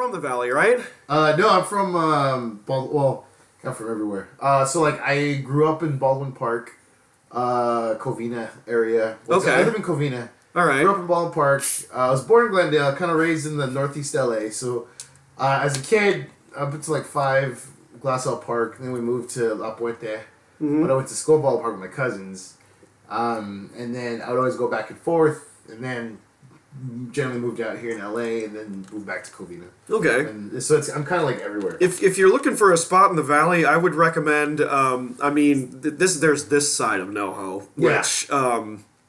from the Valley, right? No, I'm from I'm from everywhere. So like I grew up in Baldwin Park, Covina area. Okay. I live in Covina. All right. Grew up in Baldwin Park. I was born in Glendale, kind of raised in the Northeast LA. So as a kid, up until like 5, Glassell Park. Then we moved to La Puente. Mm-hmm. But I went to school Baldwin Park with my cousins. And then I would always go back and forth. And then generally moved out here in LA and then moved back to Covina. Okay. And so I'm kind of like everywhere. If you're looking for a spot in the Valley, I would recommend. There's this side of NoHo, which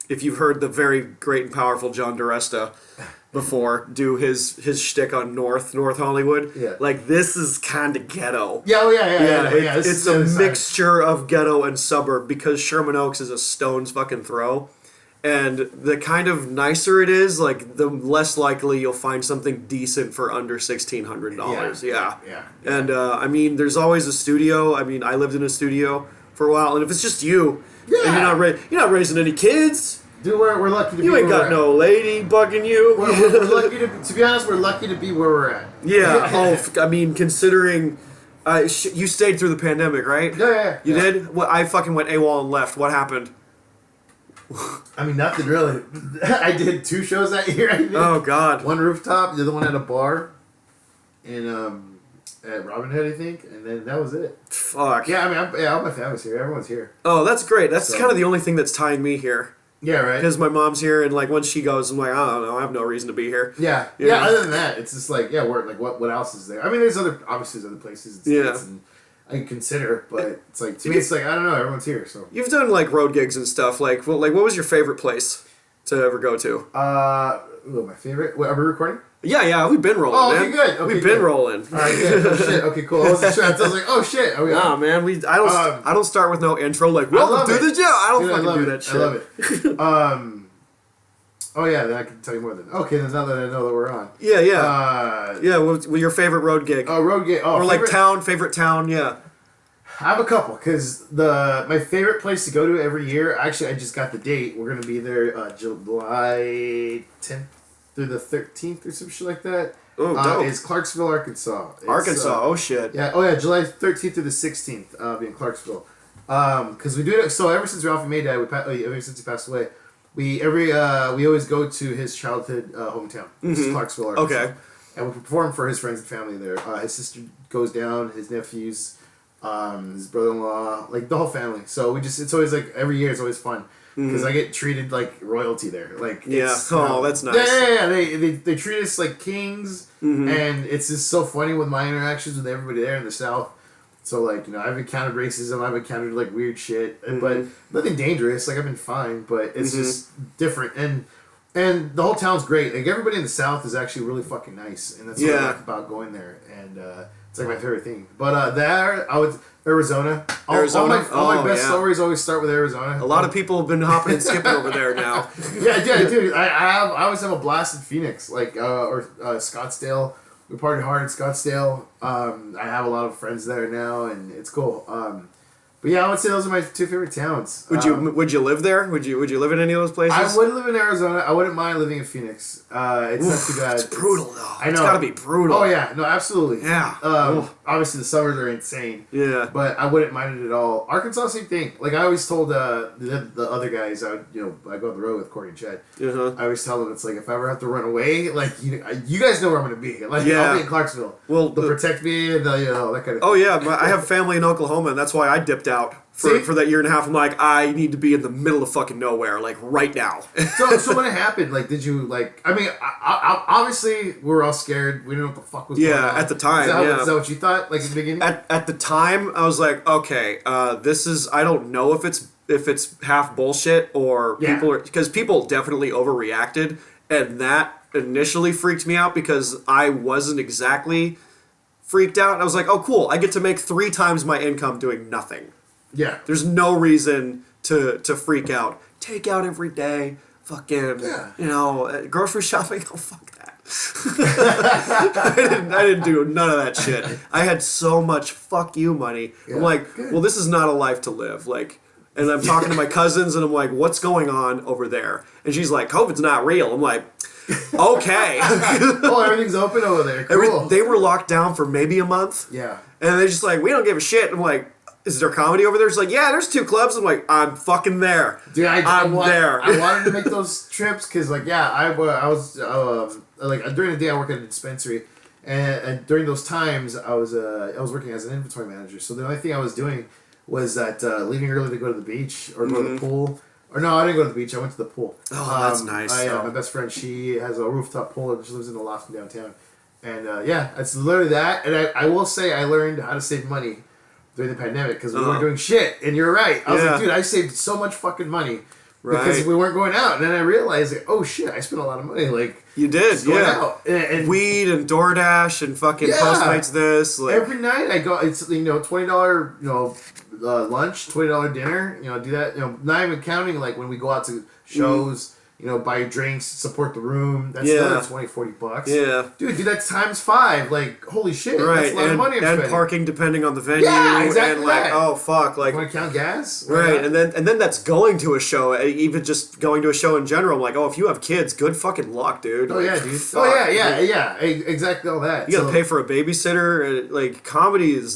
if you've heard the very great and powerful John DiResta before do his shtick on North Hollywood, like this is kind of ghetto. It's a mixture of ghetto and suburb because Sherman Oaks is a stone's fucking throw. And the kind of nicer it is, like the less likely you'll find something decent for under $1,600. Yeah. And there's always a studio. I mean, I lived in a studio for a while, and if it's just you, and you're not raising any kids. Dude, we're lucky to be. You ain't got no lady bugging you. We're lucky to be honest. We're lucky to be where we're at. Yeah. Considering. You stayed through the pandemic, right? Yeah. You did? Well, I fucking went AWOL and left. What happened? I mean, nothing really. I did 2 shows that year. Oh, God. One rooftop, the other one at a bar in at Robin Hood, I think, and then that was it. Fuck. Yeah, I mean, all my family's here. Everyone's here. Oh, that's great. That's kind of the only thing that's tying me here. Yeah, right. Because my mom's here, and like once she goes, I'm like, I don't know, I have no reason to be here. Yeah. Other than that, it's just like, we're like, what else is there? I mean, there's other places. And I can consider, but it's like to me, it's like I don't know. Everyone's here, so you've done like road gigs and stuff. Like, what was your favorite place to ever go to? My favorite. What, are we recording? Yeah, we've been rolling. Oh, man. okay, good. Okay, we've been rolling. All right, good. Oh shit. Okay, cool. I wasn't sure. I was like, oh shit. Are we nah, man. I don't start with no intro. Like, welcome to the show. I don't fucking do that shit. I love it. Oh yeah, then I can tell you more than. Okay, then now that I know that we're on. Yeah. What's your favorite road gig? Oh, road gig. Oh, or like favorite town. Yeah. I have a couple because my favorite place to go to every year. Actually, I just got the date. We're gonna be there July 10th through the 13th or some shit like that. Oh, dope. It's Clarksville, Arkansas. Arkansas. Oh shit. Yeah. Oh yeah. July 13th through the 16th. Be in Clarksville. Because we do it. So ever since Ralphie May died, ever since he passed away. We always go to his childhood hometown, which is Clarksville, Arkansas. Okay. And we perform for his friends and family there. His sister goes down, his nephews, his brother-in-law, like the whole family. So it's always like every year it's always fun because I get treated like royalty there. Like that's nice. Yeah. They treat us like kings, and it's just so funny with my interactions with everybody there in the South. So, like, I've encountered racism, I've encountered, like, weird shit, but nothing dangerous. Like, I've been fine, but it's just different. And the whole town's great. Like, everybody in the South is actually really fucking nice, and that's what I like about going there. And it's, like, my favorite thing. But Arizona. All my best stories always start with Arizona. A lot of people have been hopping and skipping over there now. Yeah, dude. I always have a blast in Phoenix, like, or Scottsdale. We partied hard in Scottsdale. I have a lot of friends there now, and it's cool. But yeah, I would say those are my 2 favorite towns. Would you live there? Would you live in any of those places? I would live in Arizona. I wouldn't mind living in Phoenix. It's not too bad. It's brutal though. I know. It's gotta be brutal. Oh yeah, no, absolutely. Yeah. Obviously the summers are insane. Yeah. But I wouldn't mind it at all. Arkansas, same thing. Like I always told the other guys, I go on the road with Corey and Chad. I always tell them it's like if I ever have to run away, like you guys know where I'm gonna be. Like I'll be in Clarksville. Well, they'll protect me and that kind of. Oh yeah, I have family in Oklahoma, and that's why I dipped out. For that year and a half, I'm like, I need to be in the middle of fucking nowhere, like, right now. so when it happened, like, did you, like, I mean, obviously, we were all scared. We didn't know what the fuck was going on. Yeah, at the time, Is that what you thought, like, in the beginning? At the time, I was like, okay, this is, I don't know if it's half bullshit or people are, because people definitely overreacted, and that initially freaked me out because I wasn't exactly freaked out. I was like, oh, cool, I get to make 3 times my income doing nothing. Yeah. There's no reason to freak out. Take out every day. Fucking, grocery shopping. Oh, fuck that. I didn't do none of that shit. I had so much fuck you money. Yeah. I'm like, well, this is not a life to live. Like, and I'm talking to my cousins and I'm like, what's going on over there? And she's like, COVID's not real. I'm like, Okay. Oh, everything's open over there. Cool. They were locked down for maybe a month. Yeah. And they're just like, we don't give a shit. I'm like, is there comedy over there? It's like, yeah, there's 2 clubs. I'm like, I'm fucking there. Dude, I'm there. I wanted to make those trips because, like, yeah, I was like during the day I work at a dispensary, and during those times I was working as an inventory manager. So the only thing I was doing was that leaving early to go to the beach or go to the pool. Or no, I didn't go to the beach. I went to the pool. Oh, that's nice. My best friend, she has a rooftop pool and she lives in the loft in downtown. And yeah, it's literally that. And I will say I learned how to save money during the pandemic because we weren't doing shit. And you're right. I was like, dude, I saved so much fucking money because we weren't going out. And then I realized, like, oh shit, I spent a lot of money. Like you did, going out. And weed and DoorDash and fucking Postmates this. Like every night I go. It's $20 lunch, $20 dinner. Do that. Not even counting like when we go out to shows. Buy drinks, support the room. That's another $20-$40. Yeah. Dude, that's times 5. Like, holy shit. Right. That's a lot of money I'm spending. And parking depending on the venue. Yeah, exactly. And like, oh fuck. Like, want to count gas? Right. And then that's going to a show. Even just going to a show in general. I'm like, oh, if you have kids, good fucking luck, dude. Oh, like, yeah, dude. Fuck. Oh, yeah. Exactly all that. You gotta pay for a babysitter. Like, comedy is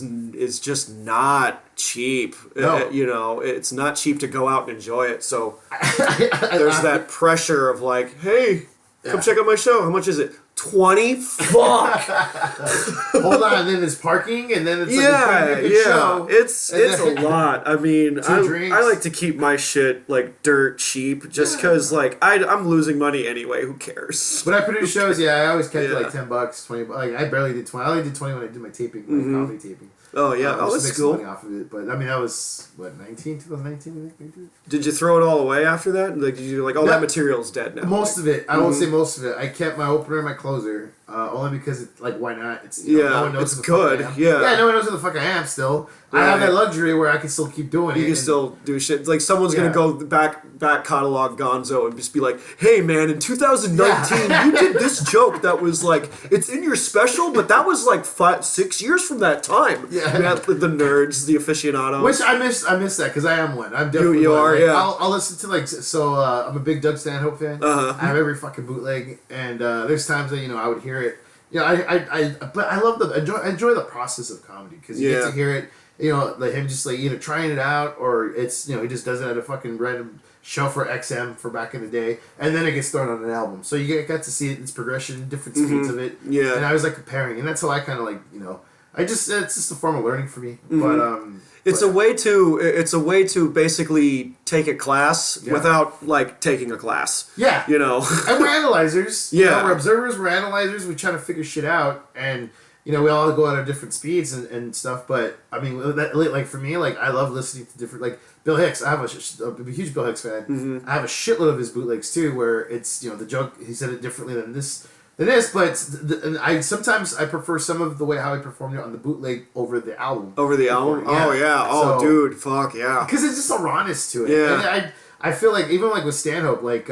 just not cheap. No. It's not cheap to go out and enjoy it. So there's that pressure of like, hey, come check out my show. How much is it? 20? Fuck. Hold on, and then there's parking, and then it's like a show. It's a lot. I mean, drinks. I like to keep my shit like dirt cheap, just because like I'm losing money anyway. Who cares? When I produce shows, I always kept it like $10, 20. Like I barely did 20. I only did 20 when I did my taping, comedy taping. Oh yeah, that's cool. Money off of it, but I mean that was 2019, I think. Did you throw it all away after that? Like, did you that material's dead now? Most of it, I will say most of it. I kept my opener and my closer, only because it's like why not? It's no one knows it's good. No one knows who the fuck I am. Still, I have that luxury where I can still keep doing it. You can still do shit. It's like someone's gonna go back catalog Gonzo and just be like, "Hey man, in 2019 you did this joke that was like it's in your special, but that was like 5-6 years from that time." Yeah, the nerds, the aficionados. Which I miss that because I am one. I'm definitely you one. are. Like, yeah, I'll listen to I'm a big Doug Stanhope fan. I have every fucking bootleg, and there's times that I would hear it. But I love enjoy the process of comedy because you get to hear it. Like him just like either trying it out or it's he just does it at a fucking random show for XM for back in the day, and then it gets thrown on an album. So you got to see its progression, different speeds of it. Yeah, and I was like comparing, and that's how I kind of like it's just a form of learning for me. But it's a way to basically take a class without like taking a class. Yeah, and we're analyzers. We're observers. We're analyzers. We try to figure shit out, and we all go at our different speeds and stuff. But I mean, like for me, like I love listening to different like Bill Hicks. I'm a huge Bill Hicks fan. I have a shitload of his bootlegs too, where it's the joke he said it differently than this. But I sometimes prefer some of the way how he performed it on the bootleg over the album. Over the album? Yeah. Oh yeah. Oh so, dude, fuck yeah. Because it's just a rawness to it. Yeah. And I feel like even like with Stanhope, like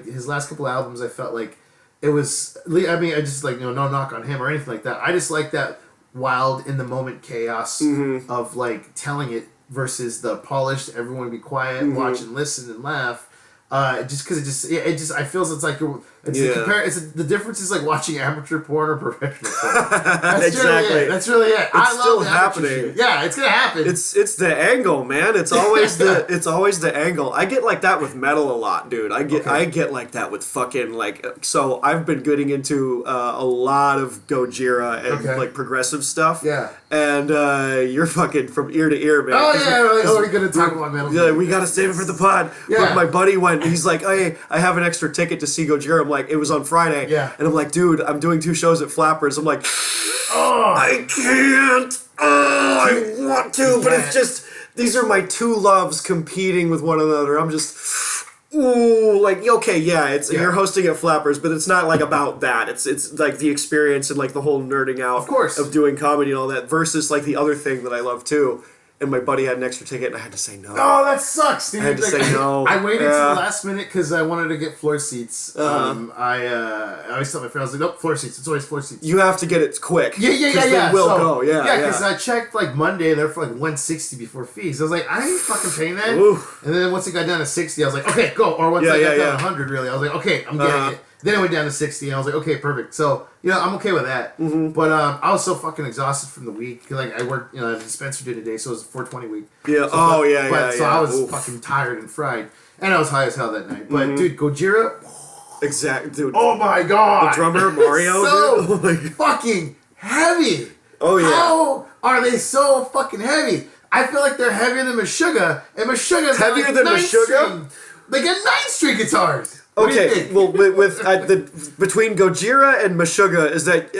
his last couple of albums, I felt like it was. I mean, I just like no knock on him or anything like that. I just like that wild in the moment chaos of like telling it versus the polished. Everyone be quiet, watch and listen and laugh. Just because I feel it's like the difference is like watching amateur porn or professional porn. That's really it. It's still happening. Yeah, it's gonna happen. It's the angle, man. It's always the angle. I get like that with metal a lot, dude. I get like that with fucking like. So I've been getting into a lot of Gojira and like progressive stuff. Yeah. And you're fucking from ear to ear, man. Oh yeah, we're gonna talk about metal. Yeah, we gotta save it for the pod. Yeah. But my buddy went. He's like, hey, I have an extra ticket to see Gojira. I'm like, it was on Friday. Yeah. And I'm like, dude, I'm doing 2 shows at Flappers. I'm like, I can't. I want to, but it's just, these are my 2 loves competing with one another. I'm just, like, okay, you're hosting at Flappers, but it's not like about that. It's like the experience and like the whole nerding out of course of doing comedy and all that versus like the other thing that I love too. And my buddy had an extra ticket, and I had to say no. Oh, that sucks, dude. I had to say no. I waited till the last minute because I wanted to get floor seats. I always tell my friends, I was like, nope, floor seats. It's always floor seats. You have to get it quick. Yeah. They will go, yeah. Because I checked, like, Monday, they're for, like, $160 before fees. I was like, I ain't fucking paying that. And then once it got down to $60, I was like, okay, go. Or once I got down to $100, really, I was like, okay, I'm getting it. Then it went down to 60, and I was like, okay, perfect. So, I'm okay with that. Mm-hmm. But I was so fucking exhausted from the week. Like, I worked, at a dispensary during the day, so it was a 420 week. Yeah, so, So I was fucking tired and fried. And I was high as hell that night. But, dude, Gojira... Exactly, dude. Oh, my God. The drummer, Mario, so dude. fucking heavy. Oh, yeah. How are they so fucking heavy? I feel like they're heavier than Meshuggah, and Meshuggah's heavier than Meshuggah? They get 9-string guitars. Okay, well, between Gojira and Meshuggah is that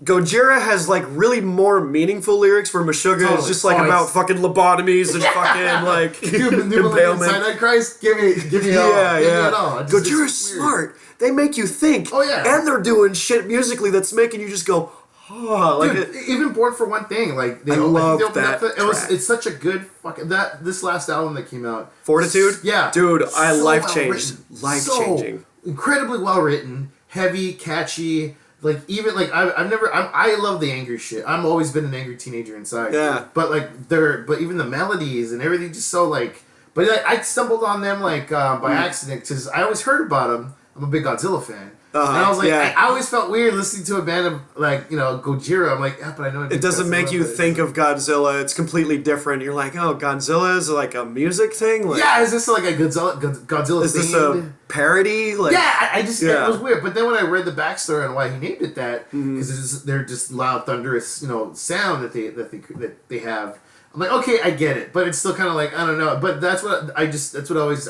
Gojira has like really more meaningful lyrics, where Meshuggah is just like about fucking lobotomies and fucking like impalement. Christ, give me it all. Yeah, give me it all. Gojira's smart. They make you think. Oh yeah, and they're doing shit musically that's making you just go. Oh, like dude, even Born for One Thing, like I love that. It's such a good fucking this last album that came out, Fortitude. Yeah, dude, life changing, so incredibly well written, heavy, catchy. Like even like I love the angry shit. I've always been an angry teenager inside. Yeah, but but even the melodies and everything just so like. But like, I stumbled on them like by accident because I always heard about them. I'm a big Godzilla fan. And I was like, I always felt weird listening to a band of like, Gojira. I'm like, yeah, but I know it doesn't make you think of Godzilla. It's completely different. You're like, oh, Godzilla is like a music thing. Like, yeah, is this like a Godzilla? Is this a parody? Like, yeah, it was weird. But then when I read the backstory on why he named it that, because they're just loud, thunderous, sound that they have. I'm like, okay, I get it, but it's still kind of like I don't know. But that's what I just always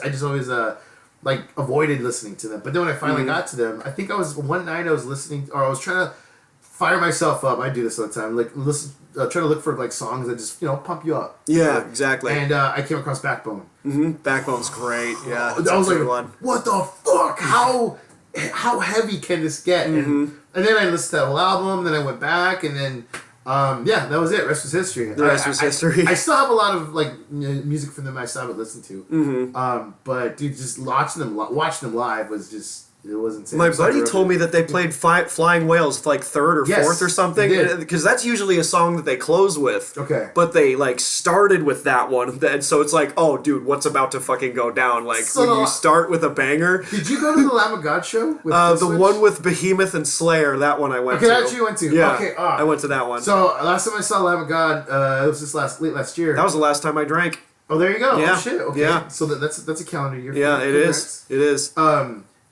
like avoided listening to them. But then when I finally got to them, I think one night I was listening, or I was trying to fire myself up. I do this all the time, like trying to look for like songs that just pump you up. Yeah, exactly. And I came across Backbone. Mm-hmm. Backbone's great. Yeah, I was like, what the fuck? How heavy can this get? And then I listened to that whole album. Then I went back, and then. That was it. Rest was history. The rest was history. I still have a lot of like music from them I still haven't listened to. Mm-hmm. But dude, just watching them live was just it was insane. My buddy told me that they played Flying Whales like third or fourth or something, because that's usually a song that they close with. Okay. But they like started with that one, and so it's like, oh, dude, what's about to fucking go down? Like when you start with a banger. Did you go to the Lamb of God show? With the one with Behemoth and Slayer. That one I went to. Okay, that's you went to. Yeah. Okay. I went to that one. So last time I saw Lamb of God, it was late last year. That was the last time I drank. Oh, there you go. Yeah. Oh shit. Okay. Yeah. So that's a calendar year. Yeah, it is. It is.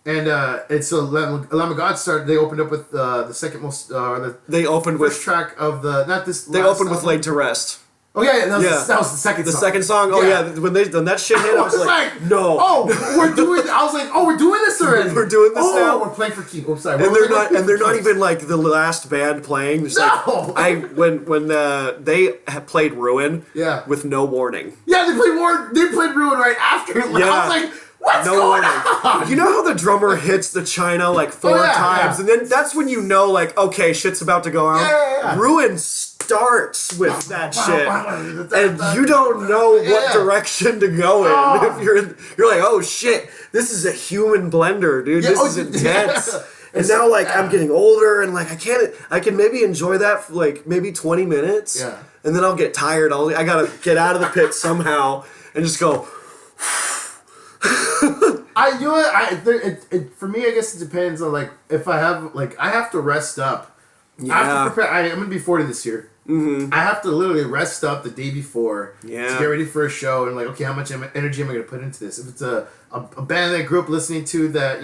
And so Lamb of God started. They opened up with the second most. They opened first with track of the not this. They opened with "Laid to Rest." Oh yeah, that was the second. The second song. Oh yeah, when that shit hit, I was like, no. Oh, we're doing. I was like, oh, we're doing this already. We're doing this now. We're playing for keep. Oh, sorry. And they're not even like the last band playing. Just no. When they played Ruin. Yeah. With no warning. Yeah, they played Ruin right after. Yeah. I was like. What's going on? You know how the drummer hits the China like four times, and then that's when you know like, okay, shit's about to go on. Yeah. Ruin starts with that shit, and you don't know what direction to go in. If you're like, oh shit, this is a human blender, dude. This is intense. And now like I'm getting older, and like I can maybe enjoy that for like maybe 20 minutes, and then I'll get tired. I gotta get out of the pit somehow and just go. For me, I guess it depends on like if I have to rest up. Yeah. I have to prepare. I'm gonna be 40 this year. Mm-hmm. I have to literally rest up the day before to get ready for a show and like, okay, how much energy am I gonna put into this? If it's a band that I grew up listening to that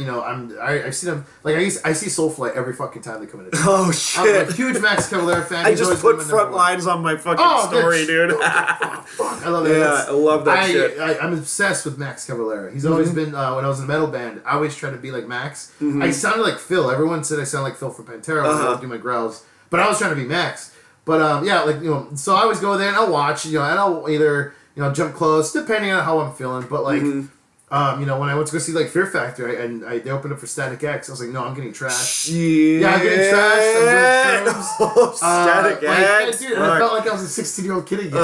I see them like I see Soulfly every fucking time they come in. Oh shit! I'm a huge Max Cavalera fan. I just put front lines on my fucking story, dude. Fuck, I love that. Yeah, I love that shit. I'm obsessed with Max Cavalera. He's always been when I was in a metal band. I always tried to be like Max. Mm-hmm. I sounded like Phil. Everyone said I sound like Phil from Pantera when I would do my growls, but I was trying to be Max. But so I always go there and I'll watch, and I'll either jump close depending on how I'm feeling. But like, when I went to go see like Fear Factor, they opened up for Static X, I was like, no, I'm getting trashed. Yeah, I'm getting trashed. I'm doing shrooms. Static X, dude, and I felt like I was a 16-year-old kid again.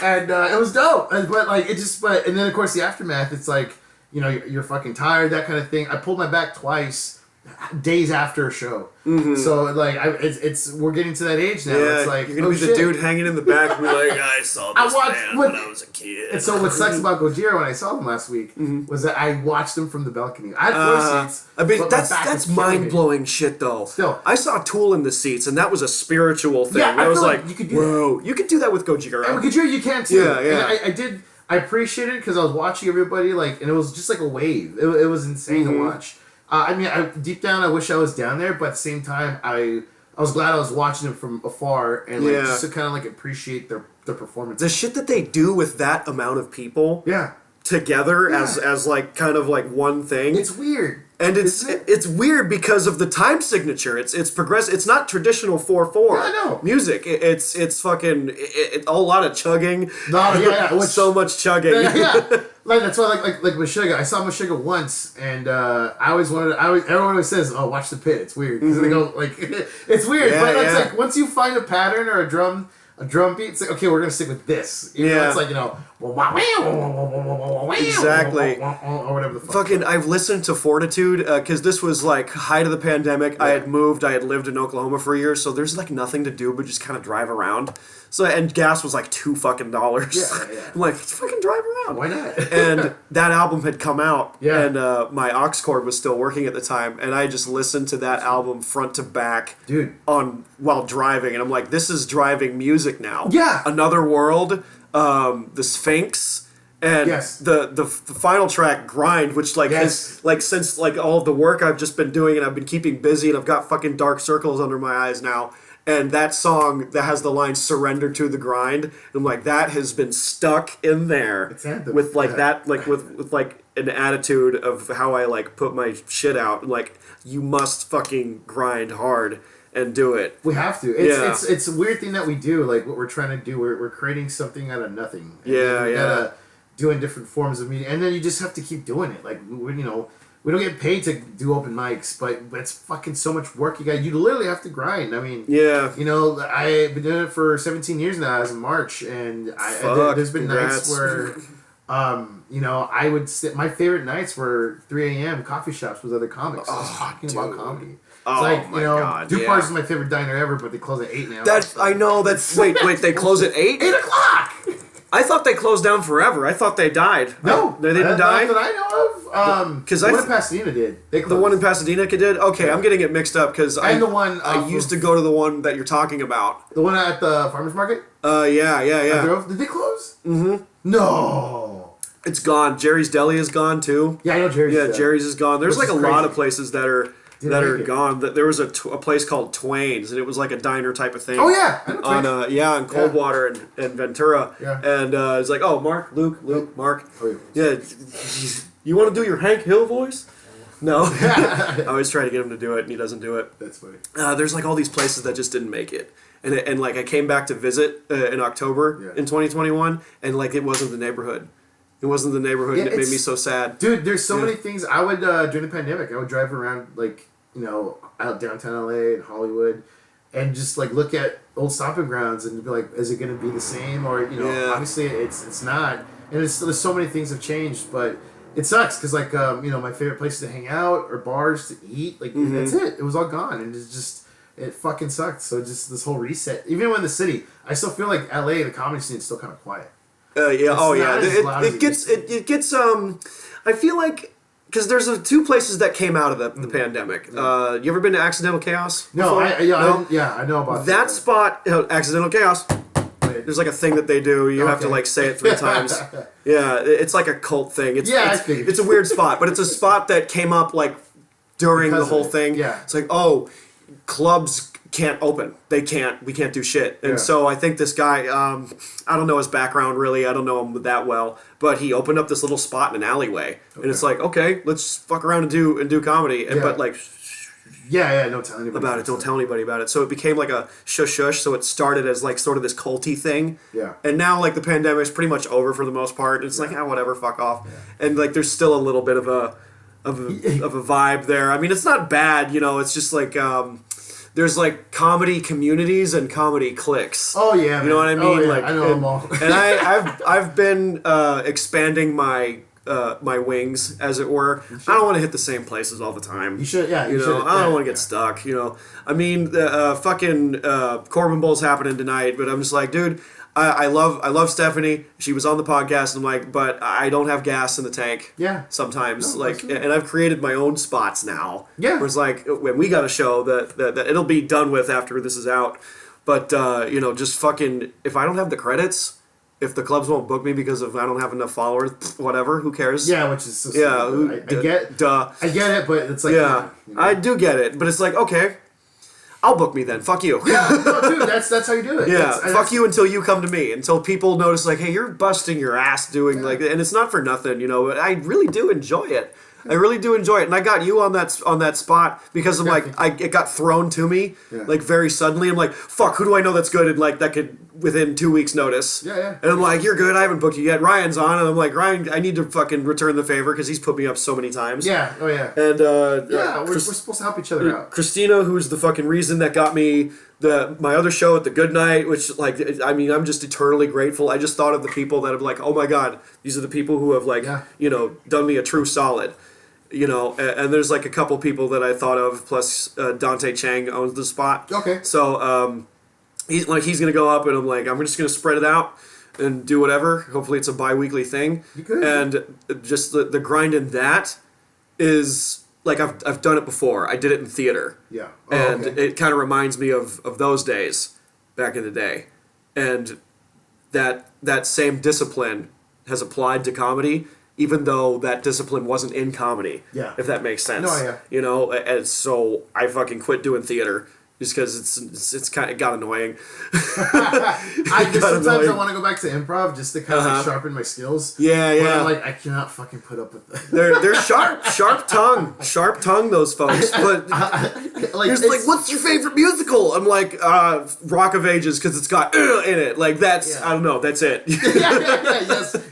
And it was dope. And then of course the aftermath, it's like you're fucking tired, that kind of thing. I pulled my back twice. days after a show. So like, we're getting to that age now. Yeah, it's like, you're gonna be the dude hanging in the back and be like, I saw this band when I was a kid. And so what sucks about Gojira when I saw them last week was that I watched them from the balcony. I had floor seats. I mean, that's mind blowing shit though. Still, I saw Tool in the seats, and that was a spiritual thing. Yeah, I was like, you could do whoa, you could do that with Gojira. And with Gojira, you can too. Yeah, yeah. And I appreciated it because I was watching everybody like, and it was just like a wave. It was insane to watch. I mean, deep down, I wish I was down there, but at the same time, I was glad I was watching them from afar and like just to kind of like appreciate their performance. The shit that they do with that amount of people, together as like kind of like one thing. It's weird. And it's weird because of the time signature. It's progressive. It's not traditional 4/4 I know. music. It's fucking a lot of chugging. So much chugging. Like that's why like Meshuggah. I saw Meshuggah once, and I always wanted. Everyone always says, "Oh, watch the pit. It's weird." Because they go like, it's weird. But it's like once you find a pattern or a drum beat, it's like, okay, we're gonna stick with this. You know, it's like, exactly, or whatever the fuck. Fucking, I've listened to Fortitude because this was like height of the pandemic. I had moved. I had lived in Oklahoma for a year, so there's like nothing to do but just kind of drive around. So and gas was like $2 fucking. I'm like, let's fucking drive around. Why not? And that album had come out, and my aux cord was still working at the time, and I just listened to that album front to back, dude, while driving, and I'm like, this is driving music now. Yeah, Another World, the Sphinx. And the final track, Grind, which like has like since like all of the work I've just been doing and I've been keeping busy and I've got fucking dark circles under my eyes now. And that song that has the line "Surrender to the Grind," and I'm like, that has been stuck in there with like that, like with like an attitude of how I like put my shit out. Like, you must fucking grind hard and do it. We have to. It's a weird thing that we do. Like what we're trying to do, we're creating something out of nothing. And we gotta do in different forms of media, and then you just have to keep doing it. Like we don't get paid to do open mics, but it's fucking so much work. You literally have to grind. I mean, I've been doing it for 17 years now as of March, and there's been nights where, I would sit. My favorite nights were 3 a.m. coffee shops with other comics talking about comedy. It's like, God, Dupar's is my favorite diner ever, but they close at 8 now. I know, wait, they close at 8? 8 o'clock! I thought they closed down forever. I thought they died. No, they didn't die. Not that I know of. Because the one in Pasadena did. The one in Pasadena did. Okay, I'm getting it mixed up because I used to go to the one that you're talking about. The one at the farmers market. Yeah. Did they close? Mm-hmm. No. It's gone. Jerry's Deli is gone too. Yeah, I know Jerry's. Yeah, Jerry's is gone. There's like a lot of places that are gone. There was a place called Twain's, and it was like a diner type of thing. Oh yeah, I know Twain's. On Coldwater and Ventura. Yeah. And it's like, oh, Mark. Oh, yeah. You want to do your Hank Hill voice? No. I always try to get him to do it, and he doesn't do it. That's funny. There's like all these places that just didn't make it. And like I came back to visit in October in 2021, and like it wasn't the neighborhood. It wasn't the neighborhood, and it made me so sad. Dude, there's so many things. I would, during the pandemic, I would drive around, like, out downtown LA and Hollywood, and just, like, look at old stomping grounds and be like, is it going to be the same? Or, obviously it's not. And there's so many things have changed, but it sucks, because, like, my favorite places to hang out or bars to eat, like, that's it. It was all gone, and it's just, it fucking sucked. So just this whole reset. Even when the city, I still feel like LA, the comedy scene is still kind of quiet. It gets. I feel like because there's two places that came out of the pandemic. You ever been to Accidental Chaos? No, I know about that spot. Accidental Chaos. There's like a thing that they do. You have to like say it 3 times. Yeah, it's like a cult thing. It's a weird spot, but it's a spot that came up like during the whole thing. Yeah, it's like clubs can't open. We can't do shit. And so I think this guy, I don't know his background really. I don't know him that well, but he opened up this little spot in an alleyway, and it's like, okay, let's fuck around and do comedy. And but like, don't tell anybody about it. Don't tell anybody about it. So it became like a shush. So it started as like sort of this culty thing. Yeah. And now like the pandemic's pretty much over for the most part. It's like, whatever, fuck off. Yeah. And like there's still a little bit of a vibe there. I mean, it's not bad. It's just like. There's like comedy communities and comedy cliques. Oh yeah, you know what I mean? Oh, yeah. Like, I know them all. And I've been expanding my my wings, as it were. I don't want to hit the same places all the time. You should, yeah. You know, should, I don't want to get stuck. You know, I mean, the fucking Corbin Bowl's happening tonight, but I'm just like, dude. I love Stephanie. She was on the podcast, and I'm like, but I don't have gas in the tank. Yeah. Sometimes, No, and I've created my own spots now. Yeah. Where it's like when we got a show that it'll be done with after this is out, but you know, just fucking if I don't have the credits, if the clubs won't book me because if I don't have enough followers, whatever, who cares? Yeah, which is so yeah. I get, I get it, but it's like yeah, you know? I do get it, but it's like okay. I'll book me then. Fuck you. Yeah, no, dude, that's how you do it. Yeah, that's, fuck you until you come to me. Until people notice, like, hey, you're busting your ass doing like, and it's not for nothing, you know. But I really do enjoy it. I really do enjoy it, and I got you on that spot because I'm like, it got thrown to me like very suddenly. I'm like, fuck, who do I know that's good and like that could within 2 weeks notice? Yeah. And I'm like, you're good. I haven't booked you yet. Ryan's on, and I'm like, Ryan, I need to fucking return the favor because he's put me up so many times. Yeah. Oh yeah. And we're supposed to help each other out. Christina, who's the fucking reason that got me my other show at the Good Night, which like I mean I'm just eternally grateful. I just thought of the people that have like, oh my god, these are the people who have like you know done me a true solid. You know, and there's like a couple people that I thought of, plus Dante Chang owns the spot. Okay. So he's gonna go up, and I'm like, I'm just gonna spread it out and do whatever. Hopefully, it's a bi-weekly thing. You could. And just the grind in that is like I've done it before. I did it in theater. Yeah. And it kind of reminds me of those days back in the day, and that same discipline has applied to comedy. Even though that discipline wasn't in comedy, if that makes sense. No, yeah. You know, and so I fucking quit doing theater just because it's kind of got annoying. Sometimes I want to go back to improv just to kind of like sharpen my skills. Yeah. But I'm like, I cannot fucking put up with that. They're sharp tongue. Those folks. But like, what's your favorite musical? I'm like, Rock of Ages because it's got in it. Like that's I don't know. That's it.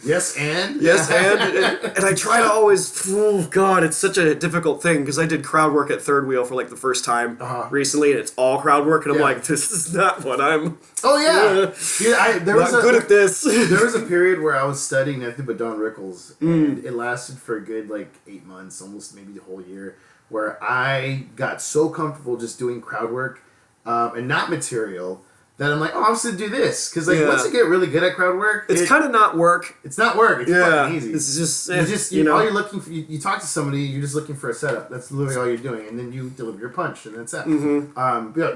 Yes, and and I try to always. Oh God, it's such a difficult thing because I did crowd work at Third Wheel for like the first time recently, and it's all crowd work, and I'm like, this is not what I'm. Oh yeah, dude, good at this. There was a period where I was studying nothing but Don Rickles, and it lasted for a good like 8 months, almost maybe the whole year, where I got so comfortable just doing crowd work and not material that I'm like, oh, I'm just gonna do this because like once you get really good at crowd work, it's kind of not work. It's not work. It's fucking easy. It's just you know, all you're looking for. You talk to somebody, you're just looking for a setup. That's literally all you're doing, and then you deliver your punch, and that's it.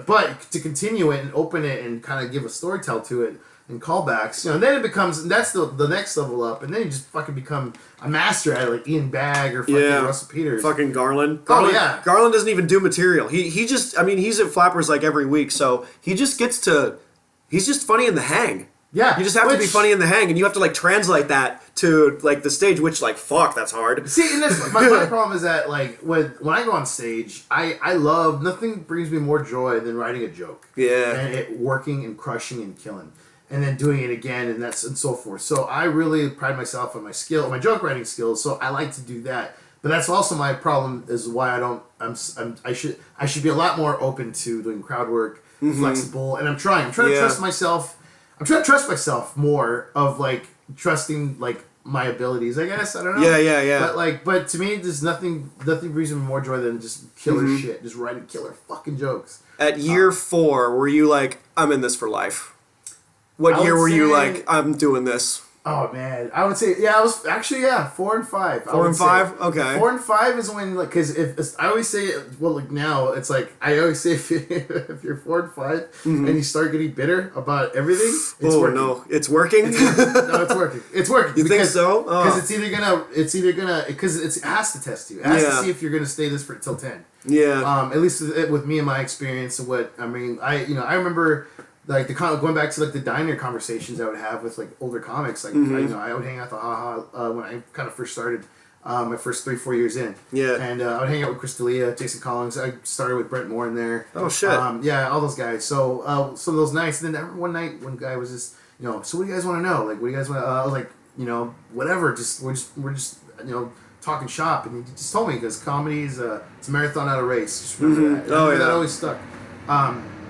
But to continue it and open it and kind of give a storytell to it and callbacks, you know, then it becomes that's the next level up, and then you just fucking become a master at it, like Ian Bagg or fucking Russell Peters, fucking Garland. Garland doesn't even do material. He just, I mean, he's at Flappers like every week, so he just gets to. He's just funny in the hang. Yeah. You just have to be funny in the hang, and you have to, like, translate that to, like, the stage, which, like, fuck, that's hard. See, and that's, my problem is that, like, when I go on stage, I love, nothing brings me more joy than writing a joke. Yeah. And it working and crushing and killing. And then doing it again, and so forth. So I really pride myself on my joke writing skills, so I like to do that. But that's also my problem, is why I should be a lot more open to doing crowd work, flexible, and I'm trying to trust myself. I'm trying to trust myself more of like trusting like my abilities. I guess I don't know. Yeah. But to me, there's nothing brings me more joy than just killer shit, just writing killer fucking jokes. At year 4, were you like, I'm in this for life? What year were you like, I'm doing this? Oh man, I would say I was actually 4 and 5. 4 and 5, okay. 4 and 5 is when like because if I always say like now it's like I always say if you're 4 and 5 and you start getting bitter about everything, it's working. No, it's working. It's working. It's working. You think so? Because it's either gonna because it has to test you. It has to see if you're gonna stay this for till 10. Yeah. At least with me and my experience and what I mean, I remember. Like going back to like the diner conversations I would have with like older comics, like I would hang out the haha when I kind of first started, my first 3-4 years in. Yeah. And I would hang out with Chris D'Elia, Jason Collins. I started with Brent Moore in there. Oh shit. All those guys. So some of those nights. And then one night, one guy was just so what do you guys want to know? Like what do you guys want? I was like whatever. We're just talking shop, and he just told me because comedy is it's a marathon, not a race. Just remember that. That always stuck.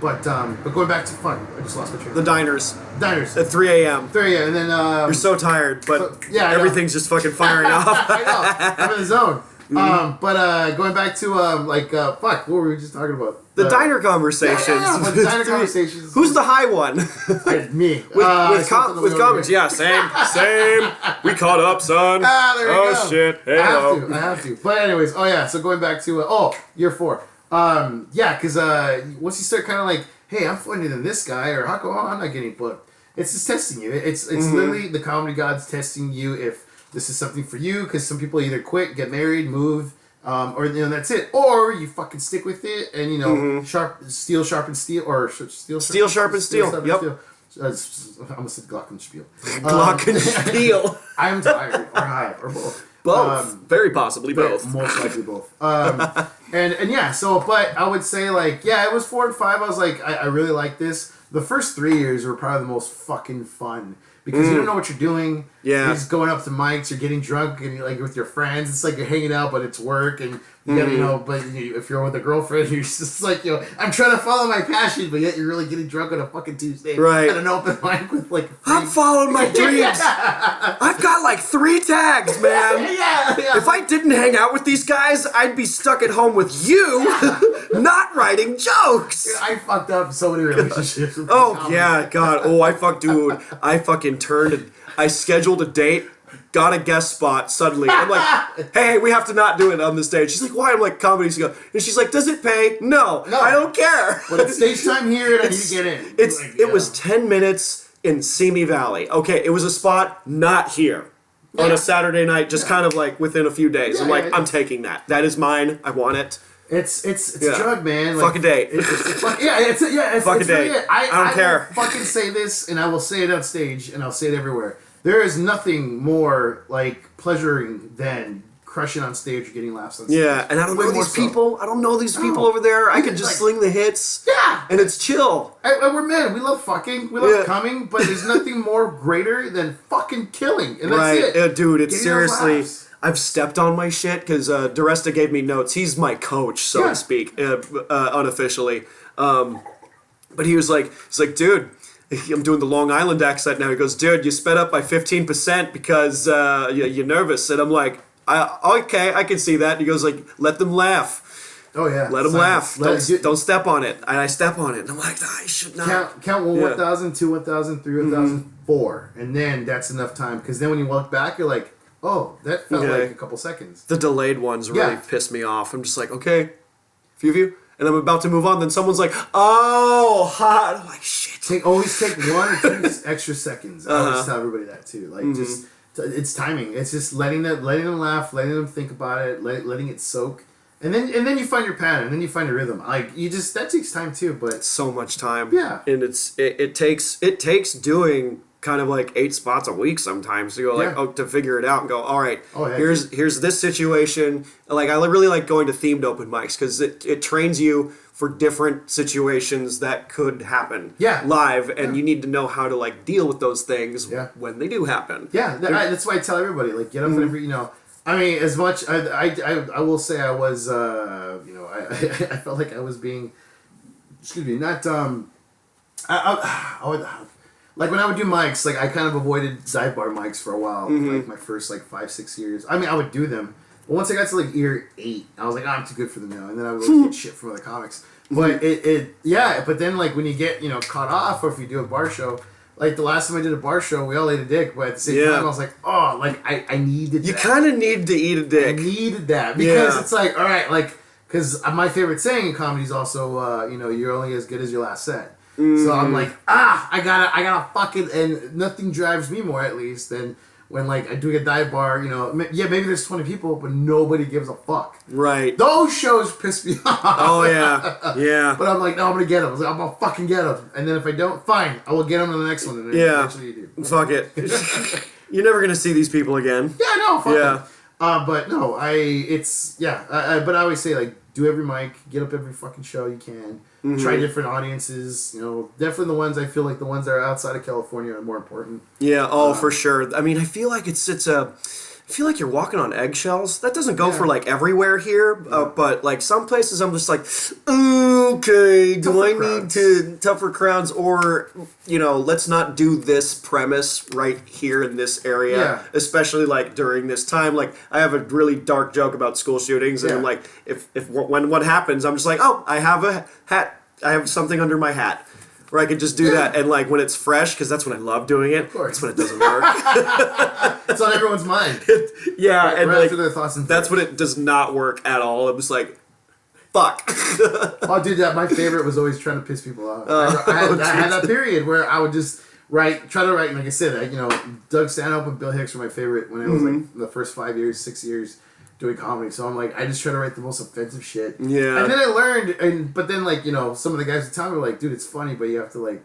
But going back to fun, I just lost my train. The diners. Diners. At 3 a.m. 3 a.m. and then You're so tired, but yeah, everything's just fucking firing off. I know. I'm in the zone. But going back to what were we just talking about? The diner conversations. The diner conversations. Who's the high one? Me. With comments. Yeah, same. We caught up, son. There you go. Shit. Hey, I have to. But anyways, so going back to year 4. Because once you start kind of like, hey, I'm funnier than this guy, or how come I'm not getting booked? It's just testing you. It's literally the comedy gods testing you if this is something for you. Because some people either quit, get married, move, or that's it. Or you fucking stick with it, and steel sharpens steel, or steel sharpens steel. Yep. I almost said glockenspiel. Glockenspiel. I'm tired, or high, or both. Both. Very possibly both. Most likely both. And yeah, but I would say it was 4 and 5. I was like, I really like this. The first 3 years were probably the most fucking fun because you don't know what you're doing. Yeah. You're just going up to mics, you're getting drunk, and you're with your friends. It's like you're hanging out, but it's work, and you gotta, but if you're with a girlfriend, you're just like, I'm trying to follow my passion, but yet you're really getting drunk on a fucking Tuesday. Right. At an open mic with I'm following my dreams. I've got 3 tags, man. Yeah. If I didn't hang out with these guys, I'd be stuck at home with you, not writing jokes. I fucked up so many relationships. Oh, yeah, God. Oh, I fucking turned and I scheduled a date, got a guest spot suddenly. I'm like, hey, we have to not do it on the stage. She's like, why? I'm like, comedy's go. And she's like, does it pay? No, I don't care. But it's stage time here and I need to get in. It was 10 minutes in Simi Valley. Okay, it was a spot not here. On a Saturday night, just kind of within a few days. I'm like, I'm taking that. That is mine. I want it. It's a drug, man. Fuck a date. It's fuck a date. Really I don't care. Will fucking say this, and I will say it on stage, and I'll say it everywhere. There is nothing more pleasuring than crushing on stage or getting laughs on stage. Yeah, and I don't know these people. I don't know these people over there. I can just sling the hits. Yeah. And it's chill. And we're men. We love fucking. We love coming, but there's nothing more greater than fucking killing. And that's it. Dude, it's seriously... I've stepped on my shit because DeResta gave me notes. He's my coach, so to speak, unofficially. But he was like, dude, I'm doing the Long Island accent now. He goes, dude, you sped up by 15% because you're nervous. And I'm like, okay, I can see that. He goes let them laugh. Oh, yeah. Let them laugh. Don't step on it. And I step on it. And I'm like, I should not. Count 1,000, 2, 1,000, 3, 1,000, 4. And then that's enough time. Because then when you walk back, you're like, oh, that felt like a couple seconds. The delayed ones really piss me off. I'm just like, okay, few. And I'm about to move on. Then someone's like, oh, hot. I'm like, shit. Always take 1 or 2 extra seconds. I always tell everybody that too. Just it's timing. It's just letting them laugh, letting them think about it, letting it soak. And then you find your pattern, and then you find your rhythm. That takes time too, but so much time. Yeah. And it takes doing kind of 8 spots a week sometimes to go to figure it out and go, all right, here's this situation. I really like going to themed open mics because it trains you for different situations that could happen live, and you need to know how to deal with those things when they do happen. Yeah, that's why I tell everybody get up every I mean, as much I will say I was I felt like I was being not I would. When I would do mics, I kind of avoided dive bar mics for a while. My first 5-6 years. I mean, I would do them, but once I got to year 8, I was like, I'm too good for them now. And then I would get shit from other comics. But but then when you get caught off, or if you do a bar show, the last time I did a bar show, we all ate a dick. But at the same time, I was like, oh, I needed. You kind of need to eat a dick. I needed that because it's all right, because my favorite saying in comedy is also, you're only as good as your last set. So I'm like, I gotta fucking, and nothing drives me more at least than when I do a dive bar, maybe there's 20 people, but nobody gives a fuck. Right. Those shows piss me off. Oh yeah, yeah. But I'm like, no, I'm gonna get them. I'm gonna fucking get them. And then if I don't, fine, I will get them to the next one. And eventually you do. Fuck it. You're never gonna see these people again. Yeah, no, fuck them. But no, but I always say do every mic, get up every fucking show you can. Try different audiences, definitely the ones I feel the ones that are outside of California are more important. Yeah, for sure. I mean, I feel like it's I feel like you're walking on eggshells. That doesn't go for like everywhere here, but like some places I'm just like, okay, do I need to tougher crowds, or let's not do this premise right here in this area, especially like during this time. Like I have a really dark joke about school shootings, and I'm like, if when what happens, I'm just like, oh, I have a hat, I have something under my hat. Where I could just do that, and like when it's fresh, because that's when I love doing it. That's when it doesn't work. It's on everyone's mind. And right like their thoughts and that's when it does not work at all. It was like, fuck. Oh, dude, my favorite was always trying to piss people off. I had that period where I would just try to write. Like I said, Doug Stanhope and Bill Hicks were my favorite when it was like the first 5 years, 6 years. Doing comedy, so I'm like, I just try to write the most offensive shit. Yeah. And then I learned, but then like some of the guys at the time were like, dude, it's funny, but you have to like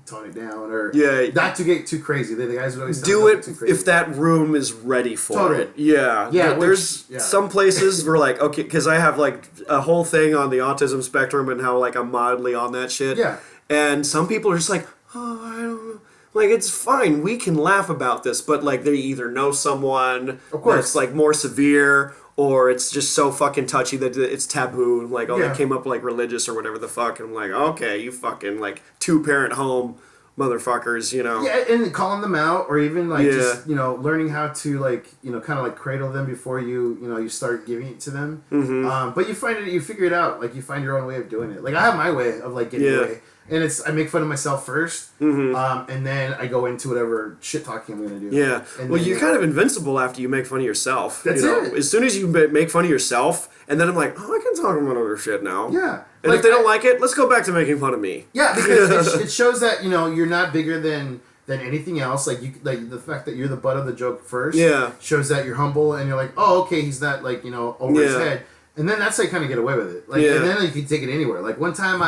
tone it down or not to get too crazy. The guys would always do it if that room is ready for it. Yeah. There's some places where like, okay, because I have like a whole thing on the autism spectrum and how like I'm mildly on that shit. Yeah. And some people are just like, oh, I don't know. Like, it's fine. We can laugh about this, but, like, they either know someone that's, like, more severe, or it's just so fucking touchy that it's taboo. Like, they came up, like, religious or whatever the fuck. And I'm like, okay, you fucking, like, two-parent home motherfuckers, Yeah, and calling them out, or even, like, just, learning how to, like, kind of, like, cradle them before you start giving it to them. Mm-hmm. But you figure it out. Like, you find your own way of doing it. Like, I have my way of, like, getting away. And I make fun of myself first, and then I go into whatever shit talking I'm going to do. Yeah. Well, you're kind of invincible after you make fun of yourself. That's it. As soon as you make fun of yourself, and then I'm like, oh, I can talk about other shit now. Yeah. And if they don't like it, let's go back to making fun of me. Yeah, because it shows that you're not bigger than anything else. Like the fact that you're the butt of the joke first. Yeah. Shows that you're humble, and you're like, oh, okay, he's not like over his head, and then that's how you kind of get away with it. Like, and then you can take it anywhere. Like one time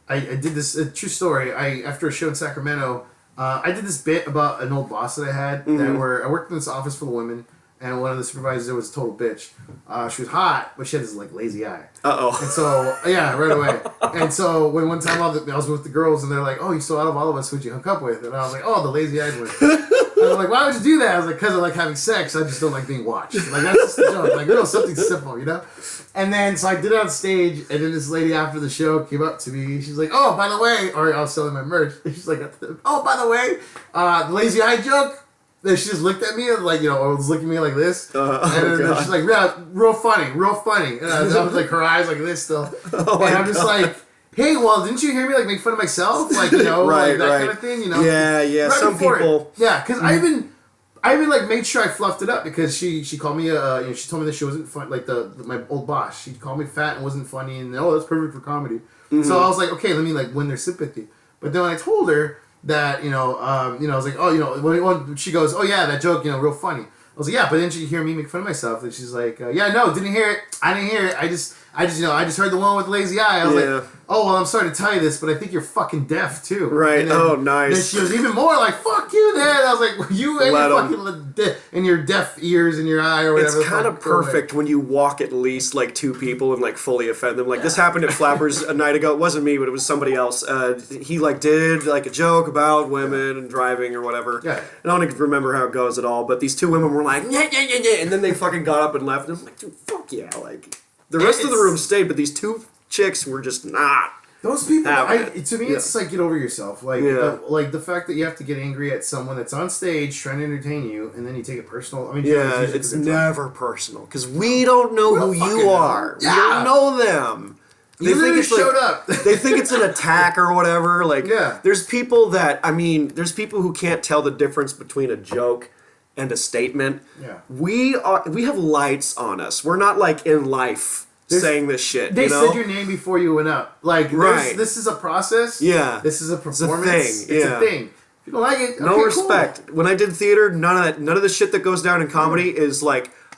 I did this, a true story. After a show in Sacramento, I did this bit about an old boss that I had. I worked in this office full of women, and one of the supervisors was a total bitch. She was hot, but she had this like lazy eye. And so right away. And so when one time I was with the girls, and they're like, "Oh, so out of all of us, who'd you hook up with?" And I was like, "Oh, the lazy eyed one." I was like, "Why would you do that?" I was like, "Because I like having sex. I just don't like being watched." Like that's just the joke. Like something simple, And then, so I did it on stage, and then this lady after the show came up to me. She's like, oh, by the way, or I was selling my merch. She's like, oh, by the way, the lazy eye joke. Then she just looked at me and or was looking at me like this. And then she's like, yeah, real funny. And I was like, her eyes like this still. And I'm just like, hey, well, didn't you hear me make fun of myself? Like, like that kind of thing, Yeah, right some people. Yeah, because I even made sure I fluffed it up because she called me she told me that she wasn't fun, like my old boss, she called me fat and wasn't funny, and that's perfect for comedy. So I was like, okay, let me win their sympathy. But then when I told her that I was like, oh, when she goes, oh yeah, that joke, real funny. I was like, yeah, but then she hear me make fun of myself, and she's like, yeah, no, didn't hear it. I didn't hear it. I just heard the one with lazy eye. I was like, oh, well, I'm sorry to tell you this, but I think you're fucking deaf too. Right. Then, nice. Then she was even more like, fuck you, Dad. I was like, well, you and your fucking and your deaf ears in your eye or whatever. It's kind of perfect when you walk at least two people and fully offend them. This happened at Flappers a night ago. It wasn't me, but it was somebody else. He did a joke about women and driving or whatever. Yeah. I don't even remember how it goes at all, but these two women were like, yeah, and then they fucking got up and left. And I'm like, dude, fuck yeah, the rest of the room stayed, but these two chicks were just not. Those people, to me, it's get over yourself. The fact that you have to get angry at someone that's on stage trying to entertain you, and then you take it personal. I mean, it's never personal because we don't know who you are. Yeah. We don't know them. They think it's showed up. They think it's an attack or whatever. There's people there's people who can't tell the difference between a joke and a statement. Yeah. We have lights on us. We're not in life saying this shit. They said your name before you went up. This is a process. Yeah. This is a performance. It's a thing. If you don't like it, no respect. Cool. When I did theater, none of the shit that goes down in comedy is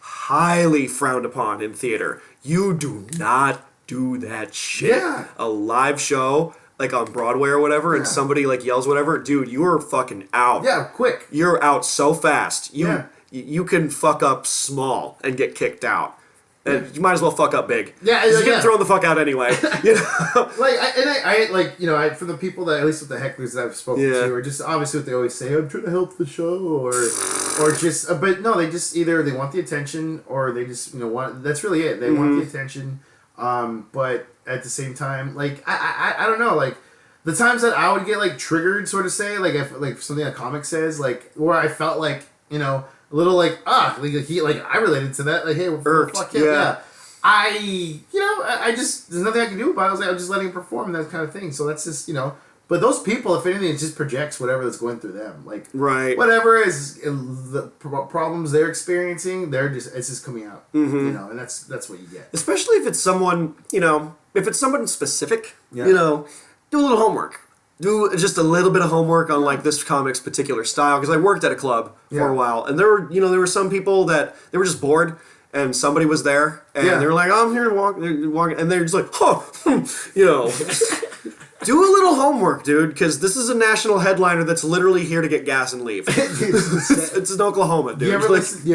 highly frowned upon in theater. You do not do that shit. Yeah. A live show on Broadway or whatever, and somebody yells whatever, dude, you are fucking out. Yeah, quick. You're out so fast. You can fuck up small and get kicked out. And you might as well fuck up big. Yeah, Just get thrown the fuck out anyway. You know? For the people that, at least with the hecklers that I've spoken to, or just obviously what they always say, I'm trying to help the show, or just, but no, they just either they want the attention, or they just, want, that's really it. They want the attention, but at the same time, like, I don't know, like, the times that I would get, like, triggered, sort of say, like, if, like, something a comic says, like, where I felt like, a little like, I related to that. Like, hey, fuck him. Yeah. I just, there's nothing I can do about it. I was like, I'm just letting him perform and that kind of thing. So that's just, but those people, if anything, it just projects whatever that's going through them. Like, whatever is the problems they're experiencing, it's just coming out. And that's what you get. Especially if it's someone, if it's someone specific, do a little homework. Do just a little bit of homework on like this comic's particular style, because I worked at a club for a while, and there were some people that they were just bored, and somebody was there, and they were like, "Oh, I'm here to walk," and they're just like, do a little homework, dude, because this is a national headliner that's literally here to get gas and leave. It's in Oklahoma, dude. Do you ever listen to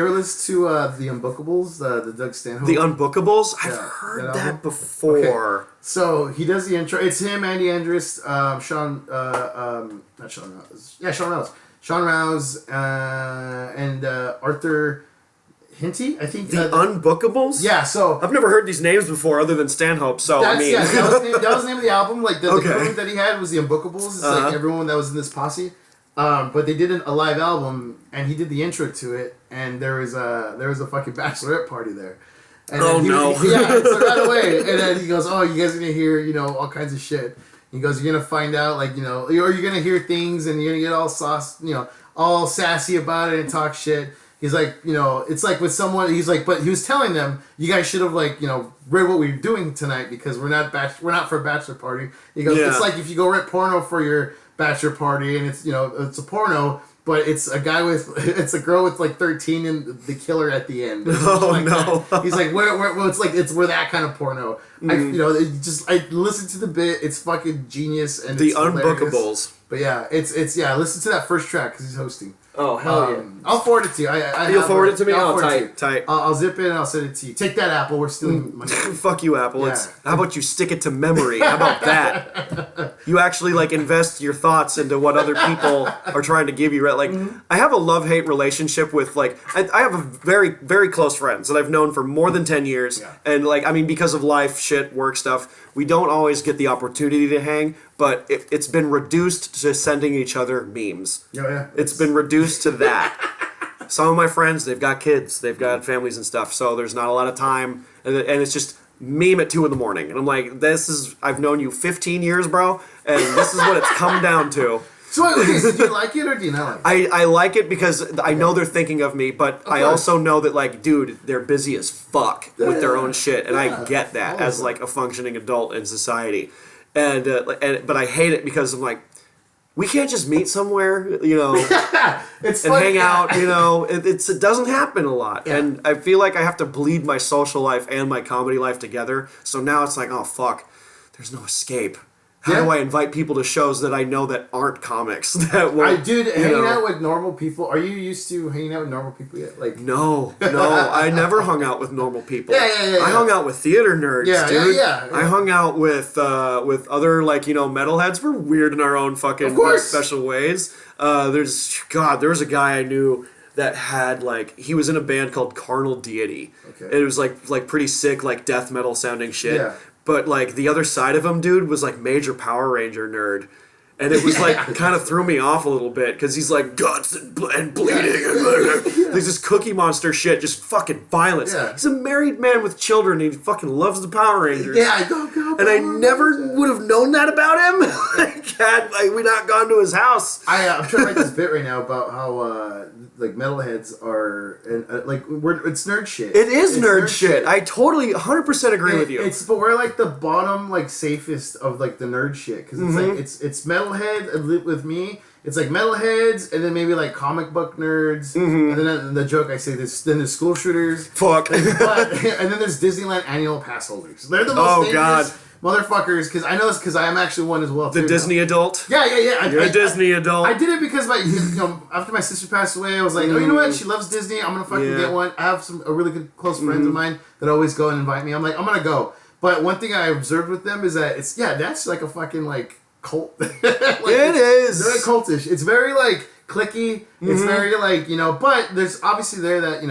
The Unbookables, the Doug Stanhope? The Unbookables? I've heard that before. Okay. So he does the intro. It's him, Andy Andrist, Sean Rouse. Yeah, Sean Rouse. Sean Rouse, and Arthur Hinty, I think. The Unbookables? Yeah, so... I've never heard these names before other than Stanhope, so that was the name of the album. Like, the crew that he had was The Unbookables. It's like everyone that was in this posse. But they did a live album, and he did the intro to it, and there was a fucking bachelorette party there. And no. So right away, and then he goes, "Oh, you guys are gonna hear, all kinds of shit." He goes, "You're gonna find out, like, or you're gonna hear things, and you're gonna get all sassy about it and talk shit." He's like, it's like with someone. He's like, but he was telling them, "You guys should have read what we're doing tonight, because we're not for a bachelor party." He goes, "It's like if you go rent porno for your bachelor party, and it's it's a porno." But it's a girl with like 13 and the killer at the end. No. He's like, we're that kind of porno. I listened to the bit. It's fucking genius, and The it's Unbookables. But yeah, listen to that first track because he's hosting. Oh, hell yeah. I'll forward it to you. You'll forward it to me? I'll tight. I'll zip it and I'll send it to you. Take that, Apple. We're stealing money. Fuck you, Apple. Yeah. How about you stick it to memory? How about that? You actually, like, invest your thoughts into what other people are trying to give you, right? Like, I have a love-hate relationship with, like, I have a very, very close friends that I've known for more than 10 years. Yeah. And, like, I mean, because of life, shit, work stuff, we don't always get the opportunity to hang, but it's been reduced to sending each other memes. Yeah. It's been reduced to that. Some of my friends, they've got kids, they've got families and stuff, so there's not a lot of time, and it's just meme at 2 a.m. And I'm like, I've known you 15 years, bro, and this is what it's come down to. So, do you like it or do you not like it? I like it because I know they're thinking of me, but I also know that, like, dude, they're busy as fuck with their own shit, and I get that as, like, a functioning adult in society. But I hate it because I'm like, we can't just meet somewhere, it's and hang out, it doesn't happen a lot. Yeah. And I feel like I have to bleed my social life and my comedy life together. So now it's like, oh, fuck, there's no escape. How do I invite people to shows that I know that aren't comics? Hanging out with normal people. Are you used to hanging out with normal people yet? Like, no, I never hung out with normal people. Yeah. I hung out with theater nerds, dude. Yeah. I hung out with other, like, metalheads. We're weird in our own fucking special ways. There was a guy I knew that had, like, he was in a band called Carnal Deity. Okay. It was like pretty sick, like, death metal sounding shit. Yeah. But, like, the other side of him, dude, was, like, major Power Ranger nerd. And it was, like, kind of threw me off a little bit, because he's, like, guts and bleeding. There's this Cookie Monster shit, just fucking violence. Yeah. He's a married man with children, and he fucking loves the Power Rangers. Yeah, go. And I never would have known that about him. Had we not gone to his house. I'm trying to write this bit right now about how, like, metalheads are, it's nerd shit. It's nerd shit. I totally 100% agree with you. But we're, like, the bottom, like, safest of, like, the nerd shit, because it's like it's metalhead with me, it's like metalheads, and then maybe like comic book nerds, and then the joke I say this. Then there's school shooters. Fuck. And then there's Disneyland annual pass holders. They're the most dangerous motherfuckers. Because I know this because I am actually one as well. The Disney adult. Yeah. You're a Disney adult. I did it because after my sister passed away, I was like, oh, you know what? She loves Disney. I'm gonna fucking get one. I have a really good close friends of mine that always go and invite me. I'm like, I'm gonna go. But one thing I observed with them is that that's like a fucking like cult. It is. It's very cultish. It's very like cliquey. It's very like but there's obviously there that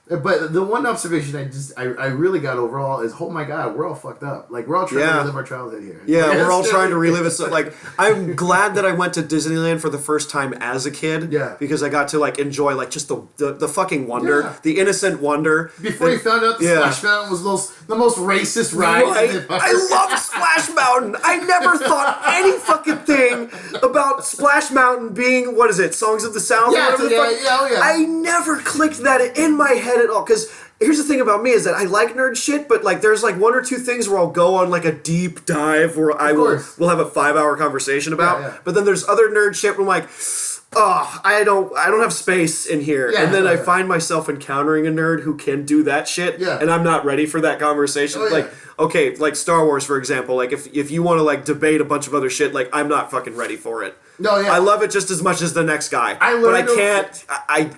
But the one observation I really got overall is, oh my god, we're all fucked up. Like, we're all trying to relive our childhood here. Yeah, we're all trying to relive it. So, like, I'm glad that I went to Disneyland for the first time as a kid. Yeah. Because I got to, like, enjoy, like, just the fucking wonder. The innocent wonder. Before you found out the Splash Mountain was the most racist ride. Right. I love Splash Mountain. I never thought any fucking thing about Splash Mountain being, what is it, Songs of the South? Yeah, I never clicked that in my head at all, because here's the thing about me is that I like nerd shit, but like there's like one or two things where I'll go on like a deep dive where we'll have a 5-hour conversation about. But then there's other nerd shit where I'm like, oh, I don't have space in here. And then I find myself encountering a nerd who can do that shit, and I'm not ready for that conversation. Like, okay, like Star Wars, for example, like if you want to like debate a bunch of other shit, like I'm not fucking ready for it. No, yeah. I love it just as much as the next guy. But I can't.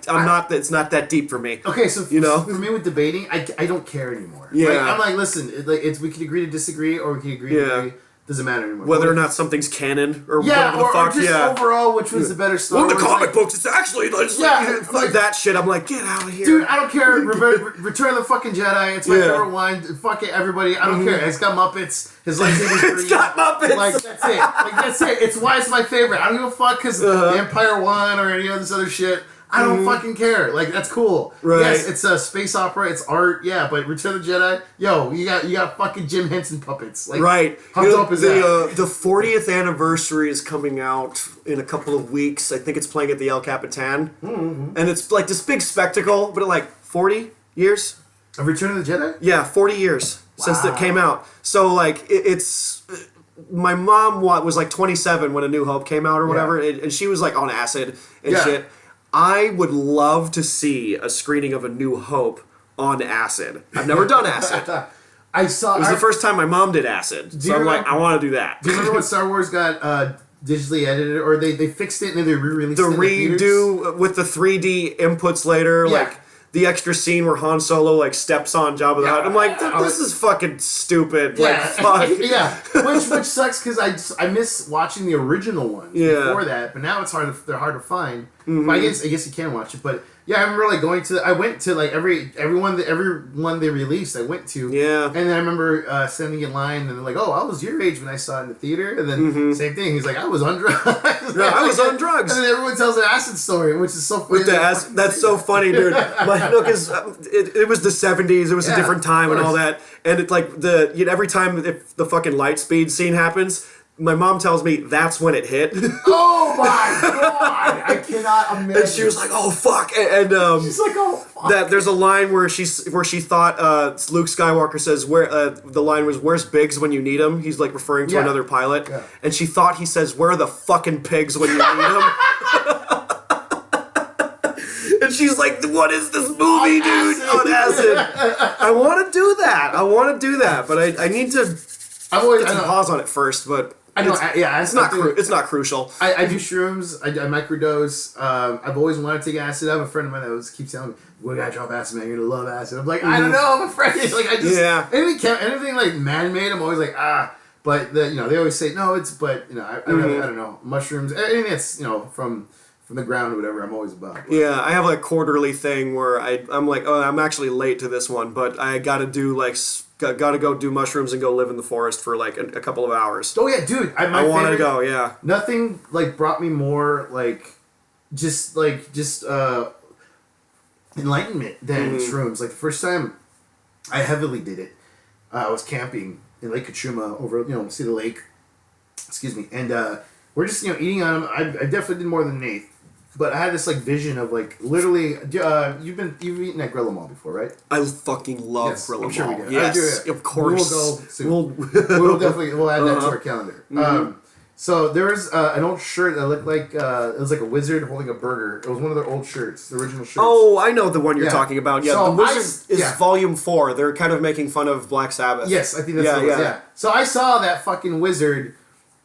I'm not. It's not that deep for me. Okay, so for me with debating, I don't care anymore. Yeah. Like, I'm like, listen, we can agree to disagree, or we can agree to agree. Doesn't matter anymore. Whether or not something's canon or whatever the fuck. Or just overall, which was the better Star Wars. Well, the comic books, it's actually like that shit. I'm like, get out of here, dude. I don't care. Return of the fucking Jedi. It's my favorite one. Fuck it, everybody. I don't care. It's got Muppets. His lightsaber's green. It's got Muppets. Like that's it. It's why it's my favorite. I don't give a fuck because the Empire won or any of this other shit. I don't fucking care. Like, that's cool. Right. Yes, it's a space opera. It's art. Yeah, but Return of the Jedi. Yo, you got fucking Jim Henson puppets. Like, right. How dope is that? The 40th anniversary is coming out in a couple of weeks. I think it's playing at the El Capitan, and it's like this big spectacle. But like 40 years. Of Return of the Jedi? Yeah, 40 years since it came out. So like it's. My mom was like 27 when A New Hope came out or whatever, and she was like on acid and shit. I would love to see a screening of A New Hope on acid. I've never done acid. I saw. It was the first time my mom did acid, so I'm like, I want to do that. Do you remember when Star Wars got digitally edited, or they fixed it and then they re-released it? The redo with the 3D inputs later, like the extra scene where Han Solo like steps on Jabba the Hutt. I'm like, this is fucking stupid. Like, fuck. Which sucks because I miss watching the original ones before that, but now they're hard to find. But I guess you can watch it, but. Yeah, I remember like I went to like every one they released. I went to, and then I remember standing in line and they're like, "Oh, I was your age when I saw it in the theater." And then same thing. He's like, "I was on drugs." I was on drugs. And then everyone tells an acid story, which is so funny. With the acid, that's so funny, dude. Because it was the 70s. It was a different time and all that. And it like every time if the fucking light speed scene happens. My mom tells me that's when it hit. Oh my god! I cannot imagine. And she was like, "Oh fuck!" And she's like, "Oh fuck!" That there's a line where she thought Luke Skywalker says the line was, "Where's Biggs when you need him?" He's like referring to another pilot, and she thought he says, "Where are the fucking pigs when you need them?" And she's like, "What is this movie, dude? On acid." I want to do that. But I need to. I've always pause on it first, but. I know, it's not crucial. I do shrooms. I microdose. I've always wanted to take acid. I have a friend of mine that keeps telling me, "We gotta drop acid, man. You're gonna love acid." I'm like, I don't know. I'm afraid. Like I just anything like man-made. I'm always like But they always say no. I don't know, mushrooms. Anything that's from the ground or whatever. I'm always about. But. Yeah, I have like quarterly thing where I'm like, oh, I'm actually late to this one, but I got to do like. Got to go do mushrooms and go live in the forest for like a couple of hours. Oh yeah, dude! I want to go. Yeah. Nothing like brought me more just enlightenment than shrooms. Like the first time I heavily did it, I was camping in Lake Kachuma over see the lake. Excuse me, and we're just eating on them. I definitely did more than an eighth. But I had this vision of literally. You've eaten at Grilla Mall before, right? I fucking love Grilla Mall. I'm sure we do. Yes, of course. We'll go soon. We'll add that to our calendar. So there was an old shirt that looked like it was like a wizard holding a burger. It was one of their old shirts, the original shirts. Oh, I know the one you're talking about. Yeah, so the Wizard is Volume 4. They're kind of making fun of Black Sabbath. Yes, I think that's what it was. Yeah. So I saw that fucking wizard.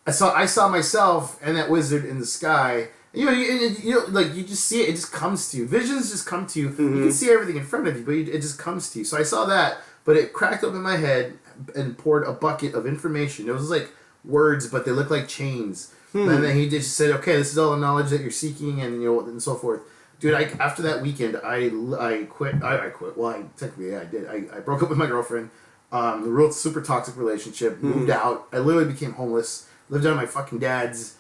I saw myself and that wizard in the sky. You know, like you just see it. It just comes to you. Visions just come to you. Mm-hmm. You can see everything in front of you, but it just comes to you. So I saw that, but it cracked open my head and poured a bucket of information. It was like words, but they look like chains. And then he just said, "Okay, this is all the knowledge that you're seeking," and and so forth. Dude, after that weekend, I quit. I quit. Well, technically, I did. I broke up with my girlfriend. A real super toxic relationship. Moved out. I literally became homeless. Lived out of my fucking dad's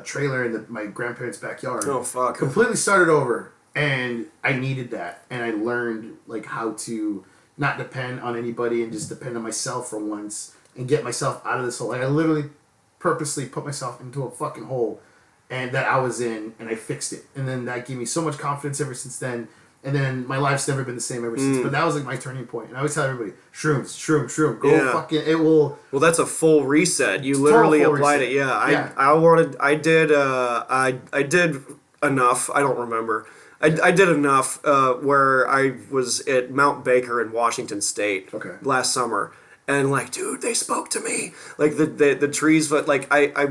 trailer in my grandparents' backyard. Oh fuck! Completely started over, and I needed that, and I learned like how to not depend on anybody and just depend on myself for once. And get myself out of this hole. Like I literally purposely put myself into a fucking hole and that I was in, and I fixed it. And then that gave me so much confidence ever since then. And then my life's never been the same ever since. But that was like my turning point. And I always tell everybody, shroom. Go fucking, it will. Well, that's a full reset. You literally applied it. Yeah. I did enough. I don't remember. I did enough where I was at Mount Baker in Washington State last summer. And like, dude, they spoke to me. Like the trees, but like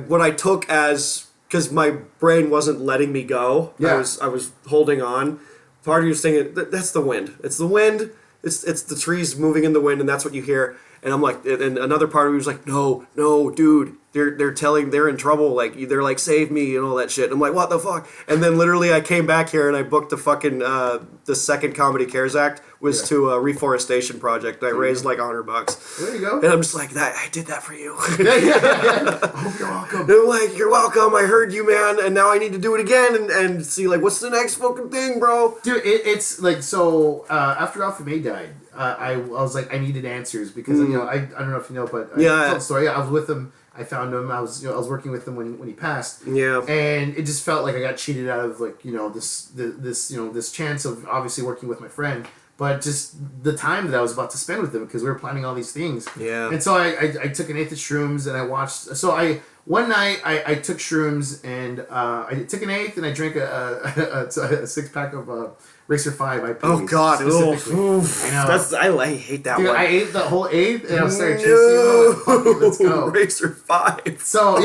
what I took as, because my brain wasn't letting me go. Yeah. I was holding on. Part of you was thinking, that's the wind. It's the wind. It's the trees moving in the wind, and that's what you hear. And I'm like, and another part of me was like, no, dude, they're in trouble. Like they're like, save me and all that shit. And I'm like, what the fuck? And then literally I came back here and I booked the fucking the second Comedy Cares Act was to a reforestation project. And I raised like $100. There you go. And I'm just like, I did that for you. Yeah. Oh, you're welcome. And I'm like, you're welcome. I heard you, man. And now I need to do it again and see like, what's the next fucking thing, bro? Dude, it's like, so after Alpha May died, I was like, I needed answers because I don't know if you know, but I told the story. I was with him. I found him. I was working with him when he passed. Yeah. And it just felt like I got cheated out of like this chance of obviously working with my friend, but just the time that I was about to spend with him because we were planning all these things. Yeah. And so I took an eighth of shrooms and I watched. So one night I took shrooms and I took an eighth and I drank a 6-pack of Racer 5 IPAs. Oh God! I know. I hate that Dude, one. I ate the whole eighth and I was starting chasing him. Let's go. Racer 5. So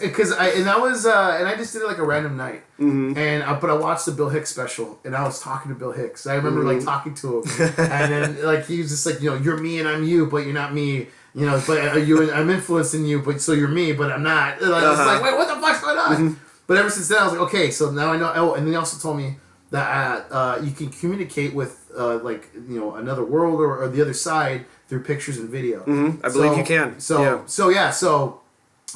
because I just did it like a random night, but I watched the Bill Hicks special and I was talking to Bill Hicks. I remember like talking to him, and then like he was just like, you're me and I'm you, but you're not me. But I'm influencing you, but so you're me, but I'm not. And I was like, wait, what the fuck's going on? But ever since then, I was like, okay, so now I know. Oh, and then he also told me that you can communicate with another world or the other side through pictures and video. I believe you can. So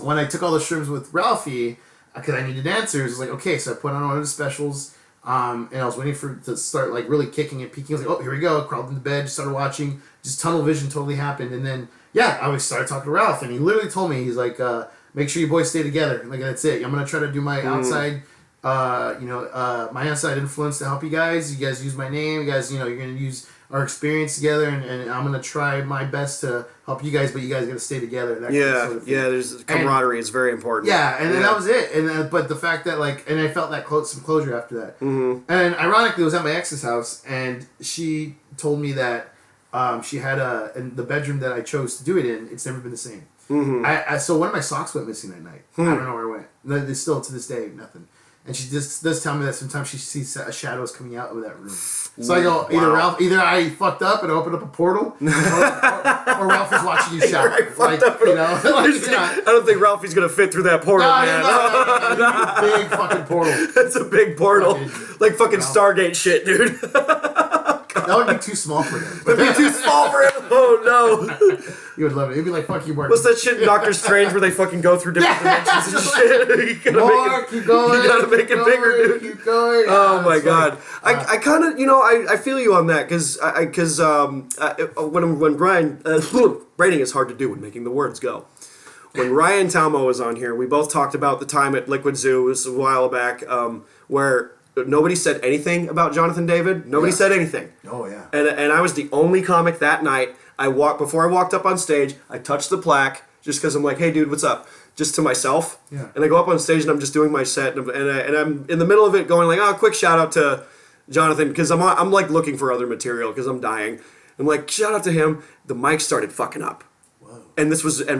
when I took all the shrooms with Ralphie, because I needed answers, I was like, okay, so I put on one of the specials, and I was waiting for it to start like really kicking and peaking. I was like, oh, here we go. Crawled into bed, started watching. Just tunnel vision totally happened, and then I started talking to Ralph, and he literally told me, he's like, make sure you boys stay together. Like that's it. I'm gonna try to do my outside. My outside influence to help you guys. You guys use my name. You guys, you're gonna use our experience together, and I'm gonna try my best to help you guys. But you guys gotta stay together. That kind of sort of thing. There's camaraderie is very important. Yeah, and then that was it. And but the fact that and I felt that some closure after that. And ironically, it was at my ex's house, and she told me that she had in the bedroom that I chose to do it in. It's never been the same. So one of my socks went missing that night. I don't know where it went. There's still to this day nothing. And she just does tell me that sometimes she sees shadows coming out of that room. So I go, either I fucked up and opened up a portal, or Ralph is watching you shower. I don't think Ralphie's gonna fit through that portal, man. No, big fucking portal. That's a big portal, like fucking Stargate shit, dude. That would be too small for him. That'd be too small for him. Oh no. You would love it. He'd be like, fuck you, Mark. What's that shit in Doctor Strange where they fucking go through different dimensions and shit? You gotta make it bigger, dude. Keep going. Oh my god. I kind of, I feel you on that because when Brian, braiding is hard to do when making the words go. When Ryan Talmo was on here, we both talked about the time at Liquid Zoo, it was a while back, where nobody said anything about Jonathan David. Nobody said anything. Oh yeah. And I was the only comic that night. Before I walked up on stage, I touched the plaque, just because I'm like, hey, dude, what's up? Just to myself. Yeah. And I go up on stage and I'm just doing my set, and I'm in the middle of it going like, oh, quick shout out to Jonathan, because I'm like looking for other material because I'm dying. I'm like, shout out to him. The mic started fucking up. And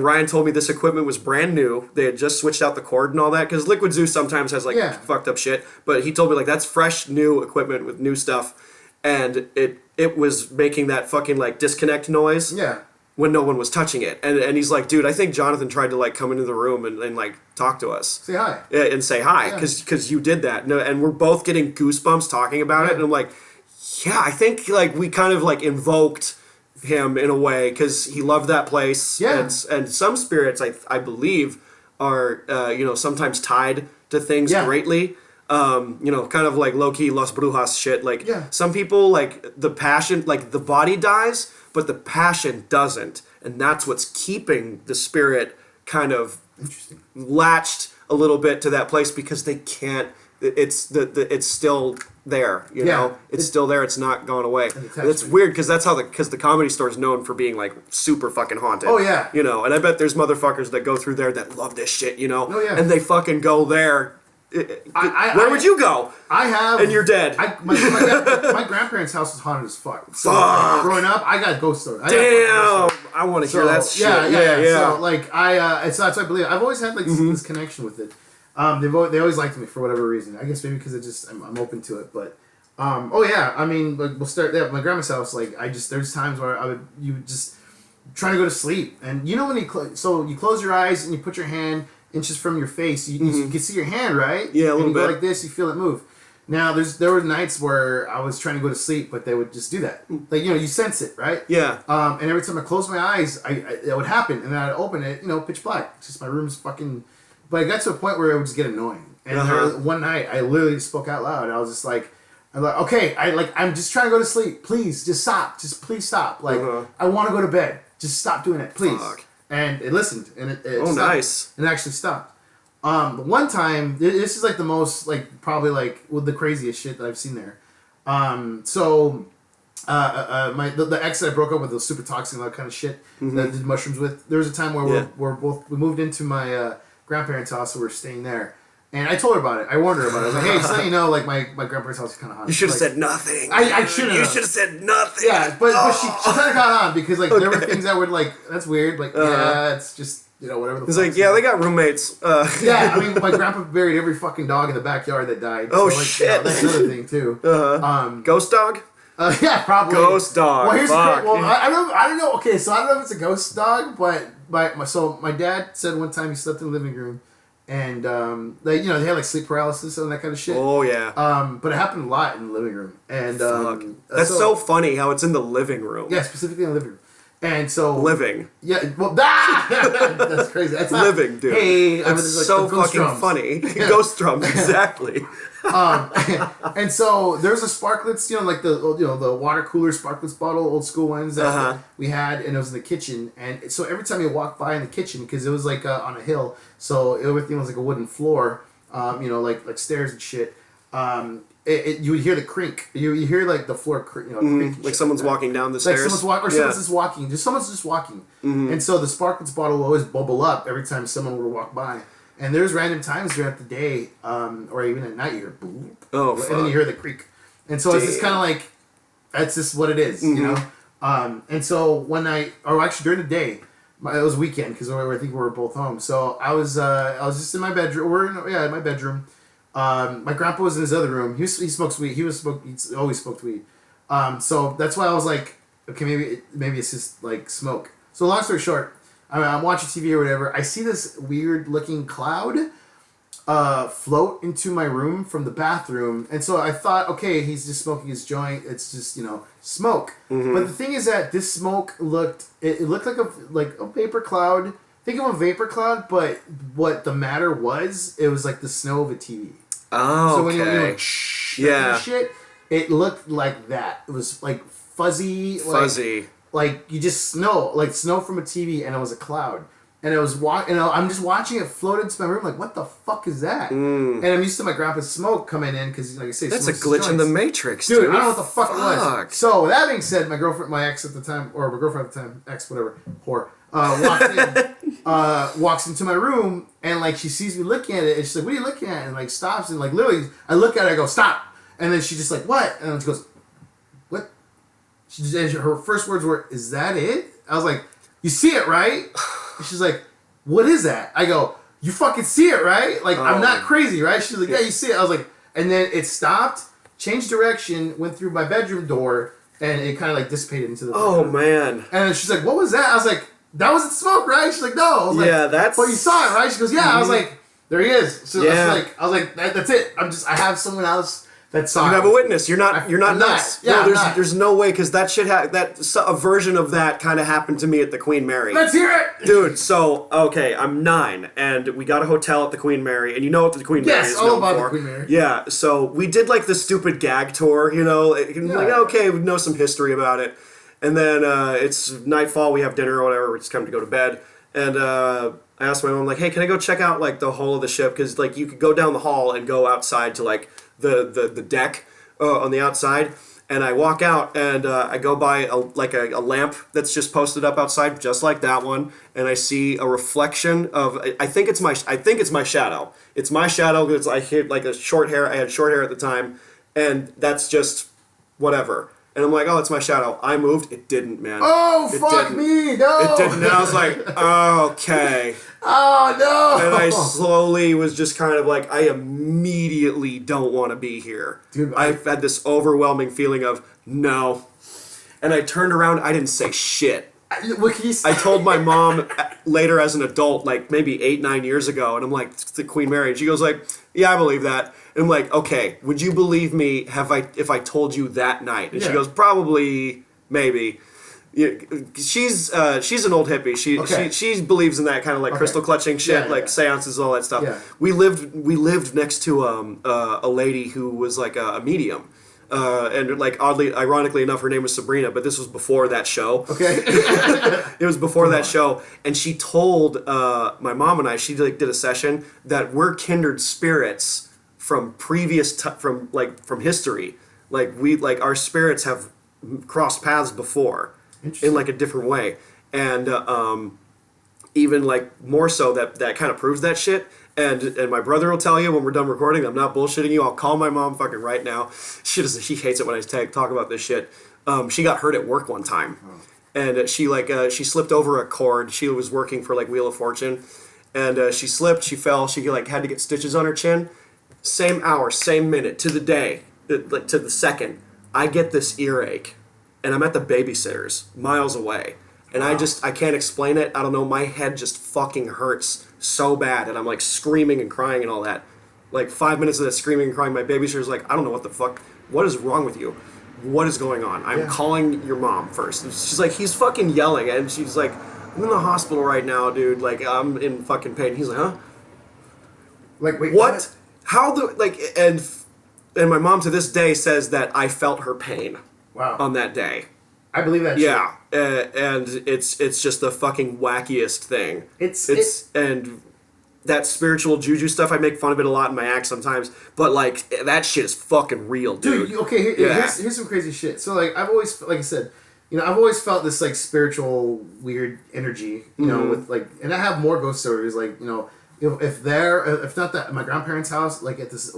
Ryan told me this equipment was brand new. They had just switched out the cord and all that, because Liquid Zoo sometimes has like fucked up shit. But he told me like that's fresh new equipment with new stuff, and it was making that fucking like disconnect noise. Yeah. When no one was touching it, and he's like, dude, I think Jonathan tried to like come into the room and like talk to us, say hi, and say hi, because you did that, and we're both getting goosebumps talking about it, and I'm like, yeah, I think like we kind of like invoked him in a way because he loved that place. And some spirits I believe are sometimes tied to things greatly. Kind of like low-key Las Brujas shit. Like some people, like the passion, like the body dies, but the passion doesn't, and that's what's keeping the spirit kind of latched a little bit to that place, because they can't. It's it's still there, you know. It's still there. It's not gone away. It's weird because that's how because the Comedy Store is known for being like super fucking haunted. Oh yeah, and I bet there's motherfuckers that go through there that love this shit, Oh yeah, and they fucking go there. Where would you go? I have, and you're dead. My grandparents' house was haunted as fuck. So like, growing up, I got ghost stories. Damn, I want to hear that shit. Yeah. So like that's what I believe. I've always had like this connection with it. They always liked me for whatever reason. I guess maybe because I'm open to it. But I mean, like, we'll start there. My grandma's house. Like there's times where you would just trying to go to sleep, and you know when you close your eyes and you put your hand inches from your face, you can see your hand, right? Yeah, a little and you bit. go like this, you feel it move. Now there were nights where I was trying to go to sleep, but they would just do that. Like you sense it, right? Yeah. And every time I close my eyes, it would happen, and then I'd open it, pitch black. It's just my room's fucking. But it got to a point where it would just get annoying. And one night, I literally spoke out loud. I was just like, okay, I'm just trying to go to sleep. Please, just stop. Just please stop. Like, I want to go to bed. Just stop doing it, please. Fuck. And it listened, and it stopped. Nice. And it actually stopped. One time, this is like the most, like, probably like the craziest shit that I've seen there. The ex that I broke up with was super toxic and all that kind of shit that I did mushrooms with. There was a time where we moved into my grandparents' house, so we're staying there. And I told her about it. I warned her about it. I was like, hey, just let you know, like, my grandparents' house is kind of haunted. You should have said nothing. I should have. You should have said nothing. Yeah, but she kind of got on because, like, there were things that would, like, that's weird. Like, it's just, whatever the fuck. He's like, they got roommates. Yeah, I mean, my grandpa buried every fucking dog in the backyard that died. Oh, so, like, shit. That's another thing, too. Ghost dog? Yeah, probably. Ghost dog. Well, here's Fuck. I don't know. Okay, so I don't know if it's a ghost dog, but my dad said one time he slept in the living room, and they had like sleep paralysis and that kind of shit. Oh yeah. But it happened a lot in the living room, and that's so funny how it's in the living room. Yeah, specifically in the living room. And so living. Yeah, well, that's crazy. That's not, living, dude. Hey, that's like so fucking drums. Funny. Yeah. Ghost drums, exactly. And so there's a Sparklets, like the water cooler Sparklets bottle, old school ones that we had, and it was in the kitchen. And so every time you walk by in the kitchen, because it was like on a hill, so everything was like a wooden floor, like stairs and shit. You would hear the creak. You hear like the floor creak, creak like someone's walking down the stairs. Someone's just walking. Someone's just walking. And so the Sparklets bottle will always bubble up every time someone would walk by. And there's random times throughout the day, or even at night, you hear boom. Oh, fuck. And then you hear the creak. And so it's just kind of like, that's just what it is, And so one night, or actually during the day, it was a weekend because I think we were both home. So I was just in my bedroom. In my bedroom. My grandpa was in his other room. He smokes weed. He always smoked weed. So that's why I was like, okay, maybe it's just like smoke. So long story short, I'm watching TV or whatever. I see this weird looking cloud float into my room from the bathroom, and so I thought, okay, he's just smoking his joint. It's just smoke. But the thing is that this smoke looked like a vapor cloud. Think of a vapor cloud, but what the matter was, it was like the snow of a TV. Oh, so when okay. you like shit, it looked like that. It was like fuzzy. Like you just snow from a TV, and it was a cloud. And it was I'm just watching it float into my room, like, what the fuck is that? And I'm used to my grandpa's smoke coming in because, like I say, that's a glitch in the Matrix, dude. I don't know what the fuck it was. So with that being said, my girlfriend at the time, ex, whatever, whore. walks into my room, and like she sees me looking at it, and she's like, "What are you looking at?" And like stops, and like literally, I look at her, I go, "Stop!" And then she just like, "What?" And then she goes, "What?" Her first words were, "Is that it?" I was like, "You see it, right?" And she's like, "What is that?" I go, "You fucking see it, right? Like I'm not crazy, right?" She's like, "Yeah, you see it." I was like, and then it stopped, changed direction, went through my bedroom door, and it kind of like dissipated into the. Oh man! And she's like, "What was that?" I was like, "That wasn't smoke, right?" She's like, "No." I was yeah, like, that's. "But you saw it, right?" She goes, "Yeah." I was like, "There he is." So I was like, "That's it. I have someone else that saw." You have a witness. You're not nuts. Yeah, no, there's no way, because that shit a version of that kind of happened to me at the Queen Mary. Let's hear it, dude. So okay, I'm 9, and we got a hotel at the Queen Mary, and you know what the Queen Mary is known for. The Queen Mary. Yeah, so we did like the stupid gag tour, like okay, we know some history about it, and then it's nightfall, we have dinner or whatever, we're just coming to go to bed, and I asked my mom, like, hey, can I go check out like the hull of the ship, because like you could go down the hall and go outside to like the deck on the outside, and I walk out and I go by a lamp that's just posted up outside, just like that one, and I see a reflection of I think it's my shadow. It's my shadow because I had like short hair at the time, and that's just whatever. And I'm like, oh, it's my shadow. I moved. It didn't, man. Oh, fuck me. No. It didn't. And I was like, oh, okay. Oh, no. And I slowly was just kind of like, I immediately don't want to be here. Dude, I've had this overwhelming feeling of no. And I turned around. I didn't say shit. What can you say? I told my mom later as an adult, like maybe 8-9 years ago, and I'm like, it's the Queen Mary. And she goes like, yeah, I believe that. And I'm like, okay, would you believe me if I told you that night? And she goes, probably, maybe. Yeah, she's an old hippie. She believes in that kind of like crystal clutching shit, seances, all that stuff. Yeah. We lived next to a lady who was like a medium. And like ironically enough, her name was Sabrina, but this was before that show. Okay, it was before that show, and she told my mom and I, she like did a session that we're kindred spirits from from history. Like our spirits have crossed paths before in like a different way, and even like more so that kind of proves that shit. And my brother will tell you when we're done recording. I'm not bullshitting you. I'll call my mom fucking right now. She hates it when I talk about this shit. She got hurt at work one time, and she slipped over a cord. She was working for like Wheel of Fortune, and she slipped. She fell. She like had to get stitches on her chin. Same hour, same minute, to the day, like to the second. I get this earache, and I'm at the babysitter's miles away, and I can't explain it. I don't know. My head just fucking hurts so bad, and I'm like screaming and crying and all that. Like 5 minutes of that screaming and crying, my babysitter's like, I don't know what the fuck. What is wrong with you? What is going on? I'm calling your mom first. And she's like, he's fucking yelling, and she's like, I'm in the hospital right now, dude. Like I'm in fucking pain. He's like, huh? Like wait, what? How the like and my mom to this day says that I felt her pain. Wow. On that day. I believe that. Yeah, and it's just the fucking wackiest thing. And that spiritual juju stuff, I make fun of it a lot in my act sometimes, but like that shit is fucking real, dude. Here's some crazy shit. So like I've always, like I said, I've always felt this like spiritual weird energy, with like, and I have more ghost stories, like if not that, at my grandparents' house, like at this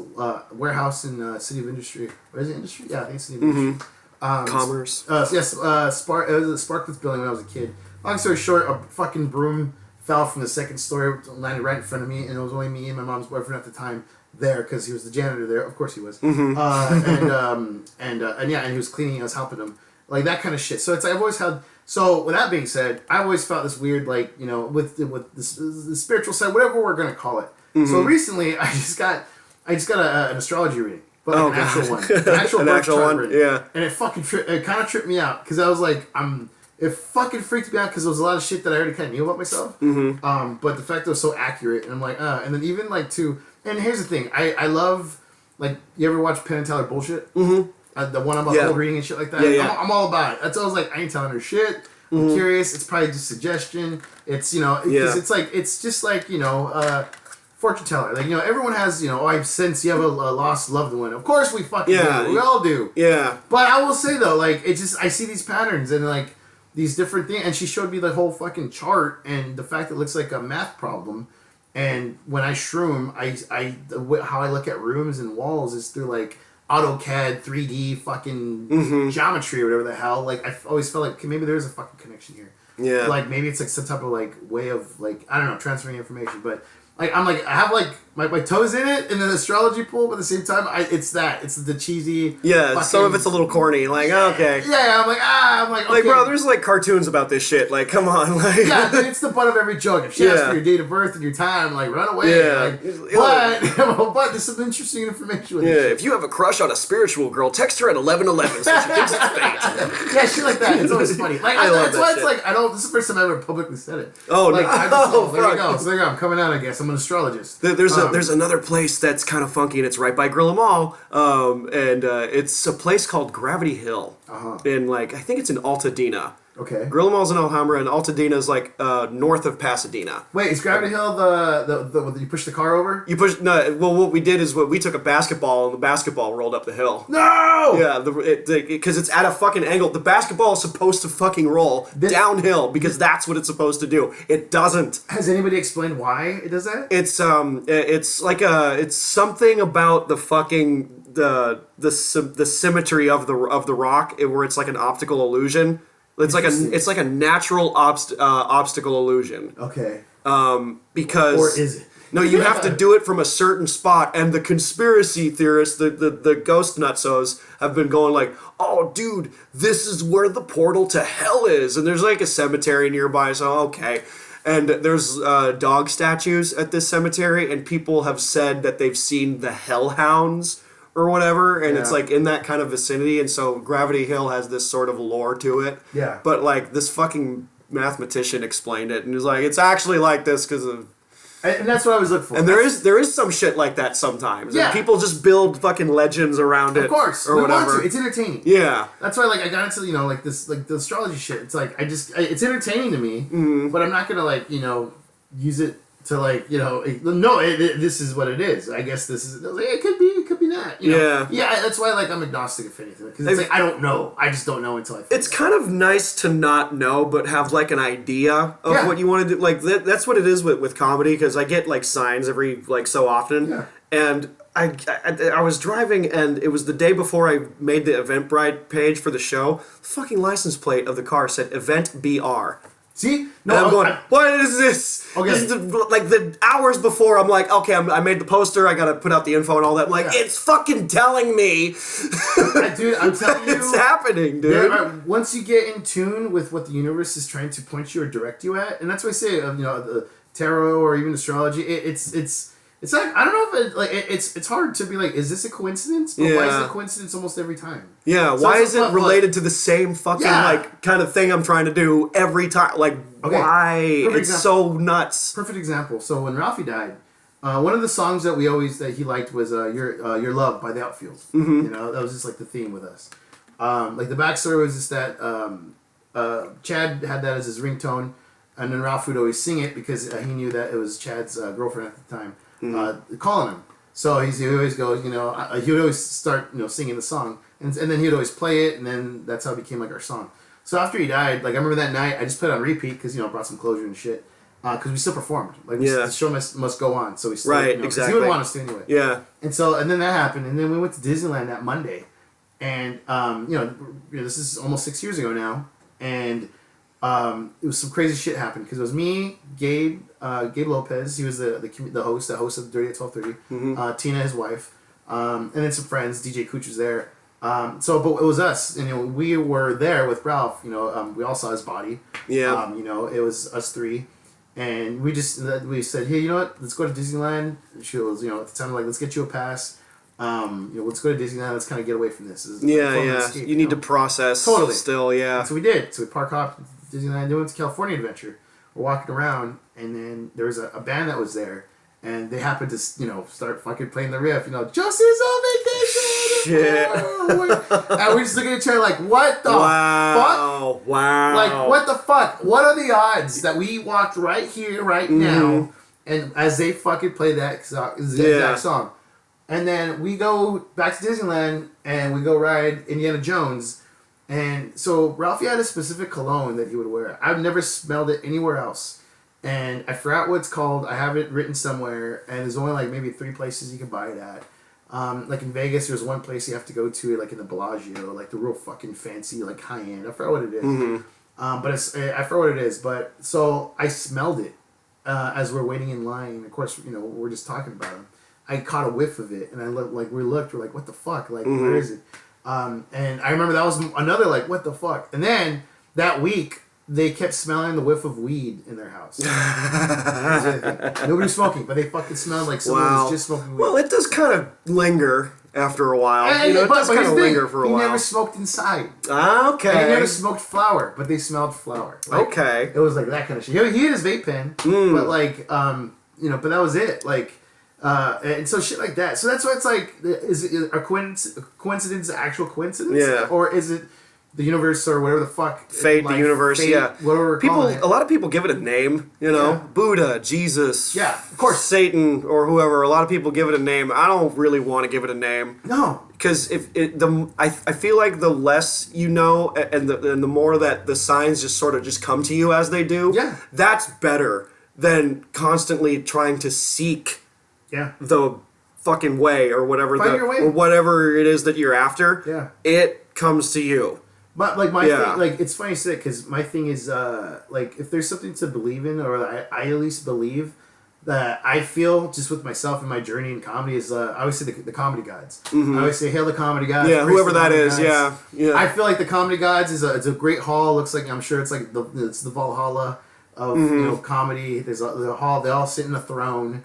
warehouse in City of Industry. What is it, Industry? Yeah, I think it's City of Industry. Commerce. Yes, Spark. It was a Sparklets building when I was a kid. Long story short, a fucking broom fell from the second story, landed right in front of me, and it was only me and my mom's boyfriend at the time there because he was the janitor there. Of course he was. Mm-hmm. And he was cleaning. I was helping him, like that kind of shit. So it's I've always had. So with that being said, I always felt this weird, like with the spiritual side, whatever we're gonna call it. Mm-hmm. So recently, I just got an astrology reading. But like an actual one. An actual one, yeah. And it fucking kind of tripped me out, because I was like, it fucking freaked me out, because there was a lot of shit that I already kind of knew about myself. Mm-hmm. But the fact that it was so accurate, and I'm like, and then even like and here's the thing, I love, like, you ever watch Penn and Teller Bullshit? Mm-hmm. The one about cold reading and shit like that? Yeah. I'm all about it. That's why I was like, I ain't telling her shit. I'm curious. It's probably just suggestion. It's, because it's like, it's just like, fortune teller. Like, everyone has, I sense you have a lost loved one. Of course we fucking do. We all do. Yeah. But I will say, though, like, I see these patterns, and, like, these different things, and she showed me the whole fucking chart and the fact that it looks like a math problem. And when I shroom, how I look at rooms and walls is through like AutoCAD 3D fucking geometry or whatever the hell. Like I always felt like okay, maybe there's a fucking connection here. Yeah. Like maybe it's like some type of like way of like I don't know transferring information, but like I'm like I have like my toes in it in the astrology pool, but at the same time it's the cheesy. Yeah, fucking, some of it's a little corny. Like okay. Yeah, I'm like okay. Like bro, there's like cartoons about this shit. Like come on, like yeah, dude, it's the butt of every joke. If she asks for your date of birth and your time, like run away. Yeah. Like, but there's some interesting information with yeah. it. If you have a crush on a spiritual girl, text her at 11:11 so she thinks it's fate. Yeah, shit like that. It's always funny. Like I love that's that why shit. it's like I don't. This is the first time I ever publicly said it. Oh like, no! I just, Oh, there you fuck. go. So there you go. I'm coming out. I guess I'm an astrologist. There's another place that's kind of funky, and it's right by Gorilla Mall, and it's a place called Gravity Hill, in like I think it's in Altadena. Okay. Gorilla Mall's in Alhambra, and Altadena is like north of Pasadena. Wait, is Gravity Hill the you push the car over? You push no. Well, what we did is we took a basketball, and the basketball rolled up the hill. No. Yeah, because it's at a fucking angle. The basketball is supposed to fucking roll downhill because that's what it's supposed to do. It doesn't. Has anybody explained why it does that? It's like it's something about the fucking the symmetry of the rock where it's like an optical illusion. It's like a natural obstacle illusion. Okay. Because or is it? No, you have to do it from a certain spot, and the conspiracy theorists, the ghost nutsos, have been going like, oh, dude, this is where the portal to hell is, and there's like a cemetery nearby, so okay. And there's dog statues at this cemetery, and people have said that they've seen the hellhounds or whatever, and it's like in that kind of vicinity, and so Gravity Hill has this sort of lore to it. Yeah. But like this fucking mathematician explained it, and he was like, it's actually like this because of. And that's what I was looking for. And there is some shit like that sometimes. Yeah. And people just build fucking legends around it. Of course. Or We whatever. want to. It's entertaining. Yeah. That's why like I got into like this like the astrology shit. It's like it's entertaining to me, but I'm not gonna like use it to like this is what it is. I guess this is like, it could be not. Yeah. Yeah. That's why like I'm agnostic if anything because it's like I don't know. I just don't know until I. It's kind of nice to not know, but have like an idea of what you want to do. Like that's what it is with comedy because I get like signs every like so often. Yeah. And I was driving and it was the day before I made the Eventbrite page for the show. The fucking license plate of the car said Event BR. See? No, and I'm going, what is this? Okay. This is like the hours before, I'm like, okay, I made the poster, I gotta put out the info and all that. I'm like, it's fucking telling me. Dude, I'm telling you. It's happening, dude. Once you get in tune with what the universe is trying to point you or direct you at, and that's why I say, the tarot or even astrology, it's like I don't know if it's hard to be like, is this a coincidence? But why is it a coincidence almost every time? Yeah, so why is it related to the same fucking like kind of thing I'm trying to do every time? Like why? It's so nuts. Perfect example. So when Ralphie died, one of the songs that he liked was "Your Love" by The Outfield. Mm-hmm. That was just like the theme with us. Like the backstory was just that Chad had that as his ringtone, and then Ralph would always sing it because he knew that it was Chad's girlfriend at the time. Calling him. So he would always go, he would always start, singing the song. And then he would always play it, and then that's how it became, like, our song. So after he died, like, I remember that night, I just put it on repeat because, brought some closure and shit. Because we still performed. Like, the show must go on. So we still, exactly. He would want us to anyway. Yeah. And then that happened, and then we went to Disneyland that Monday. And, this is almost 6 years ago now. And it was some crazy shit happened because it was me, Gabe Lopez. He was the host of Dirty at 12:30. Tina, his wife, and then some friends. DJ Cooch was there. But it was us, and we were there with Ralph. We all saw his body. Yeah. It was us three, and we said, hey, you know what? Let's go to Disneyland. She was, at the time, like, let's get you a pass. Let's go to Disneyland. Let's kind of get away from this. Escape, you need to process. Totally. Still, yeah. So we did. So we park hopped Disneyland. They went to California Adventure. We're walking around, and then there was a band that was there, and they happened to start fucking playing the riff. Justice on vacation. Shit. And we're just looking at each other like, what the fuck? Wow. Like, what the fuck? What are the odds that we walked right here, right now, and as they fucking play that exact song? And then we go back to Disneyland and we go ride Indiana Jones, And so Ralphie had a specific cologne that he would wear. I've never smelled it anywhere else. And I forgot what it's called. I have it written somewhere. And there's only like maybe 3 places you can buy it at. Like in Vegas, there's one place you have to go to, like in the Bellagio, like the real fucking fancy, like high end. I forgot what it is. But I forgot what it is. But so I smelled it as we're waiting in line. Of course, we're just talking about it. I caught a whiff of it, and I looked, like we're like, what the fuck? Like, where is it? And I remember that was another like, what the fuck? And then that week, they kept smelling the whiff of weed in their house. Nobody was smoking, but they fucking smelled like someone was just smoking weed. Well, it does kind of linger after a while. It does kind of linger for a while. He never smoked inside. Okay. And he never smoked flower, but they smelled flower. Like, okay. It was like that kind of shit. He had his vape pen, but like, but that was it. Like, and so shit like that. So that's why it's like, is it a coincidence, actual coincidence? Yeah. Or is it the universe or whatever the fuck? Fate, the universe, fate, yeah. Whatever we're calling it. A lot of people give it a name, Yeah. Buddha, Jesus. Yeah, of course. Satan or whoever. A lot of people give it a name. I don't really want to give it a name. No. Because I feel like the less you know and the more that the signs just sort of just come to you as they do, Yeah. that's better than constantly trying to seek the fucking way or whatever Find your way. or whatever it is that you're after. Yeah. It comes to you. But like my thing, like it's funny to say because my thing is like if there's something to believe in or I at least believe that I feel just with myself and my journey in comedy is I always say the comedy gods. I always say hail the comedy gods. Yeah, whoever that is. Yeah. I feel like the comedy gods it's a great hall. Looks like I'm sure it's like it's the Valhalla of comedy. There's the hall. They all sit in a throne.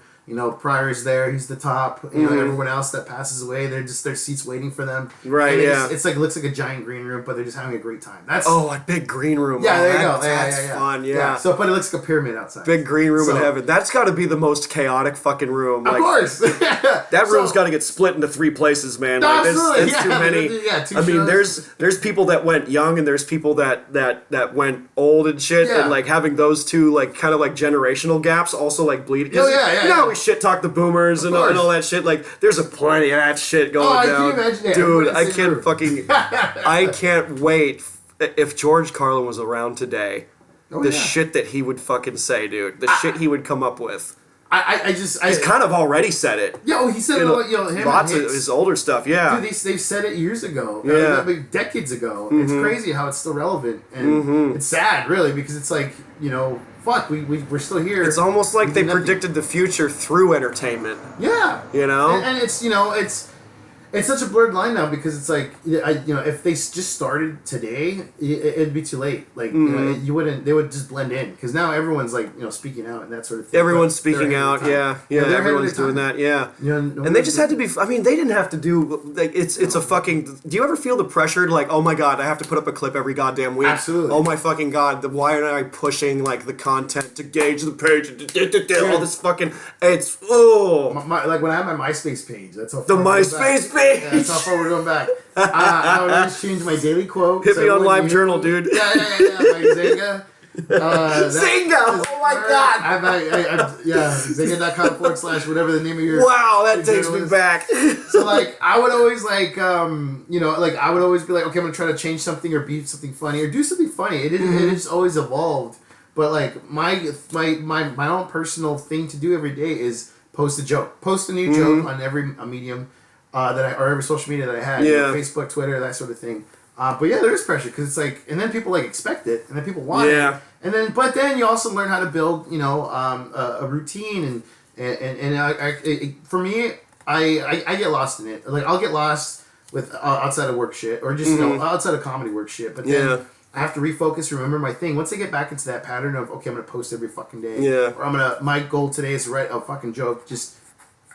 Pryor's there. He's the top. Everyone else that passes away, they're just their seats waiting for them. Right. And it's like looks like a giant green room, but they're just having a great time. That's a big green room. Yeah, there you go. That's fun. Yeah. So, but it looks like a pyramid outside. Big green room in heaven. That's got to be the most chaotic fucking room. Of course. That room's got to get split into 3 places, man. No, like, absolutely. There's too many. I mean, there's people that went young and there's people that went old and shit, and like having those two like kind of like generational gaps also like bleed. Oh yeah. You know how we shit talk the boomers and all that shit. Like, there's a plenty of that shit going down. Can you imagine that? Dude, I can't fucking. I can't wait. If George Carlin was around today, shit that he would fucking say, dude. The shit he would come up with. He's kind of already said it. He said it. Him lots of his older stuff. Yeah, dude, they've said it years ago. Decades ago. It's crazy how it's still relevant, and it's sad, really, because it's like fuck, we're still here. It's almost like they predicted the future through entertainment. Yeah, and it's it's such a blurred line now because it's like if they just started today, it'd be too late. Like you wouldn't, they would just blend in because now everyone's like speaking out and that sort of thing. Everyone's speaking out, yeah, everyone's doing that, yeah. And they just had to be. I mean, they didn't have to do like it's a fucking. Do you ever feel the pressure to like, oh my god, I have to put up a clip every goddamn week? Absolutely. Oh my fucking god, why aren't I pushing like the content to gauge the page? All this fucking. It's like when I had my MySpace page. That's how the MySpace page. Yeah, that's how far we're going back. I would always change my daily quote. Hit me on LiveJournal, dude. Yeah. Like Zynga. Zynga! Oh my god! Zynga.com/ whatever the name of your. Wow, that takes me back. So like, I would always like, I would always be like, okay, I'm gonna try to change something or be something funny or do something funny. It has always evolved, but like my own personal thing to do every day is post a joke, post a new joke on every medium. Or every social media that I had, Facebook, Twitter, that sort of thing. But yeah, there is pressure because it's like, and then people like expect it, and then people want it, and then but then you also learn how to build, a routine, and for me, I get lost in it. Like I'll get lost with outside of work shit, or just outside of comedy work shit. But then I have to refocus, remember my thing. Once I get back into that pattern of okay, I'm gonna post every fucking day, or my goal today is to write a fucking joke, just.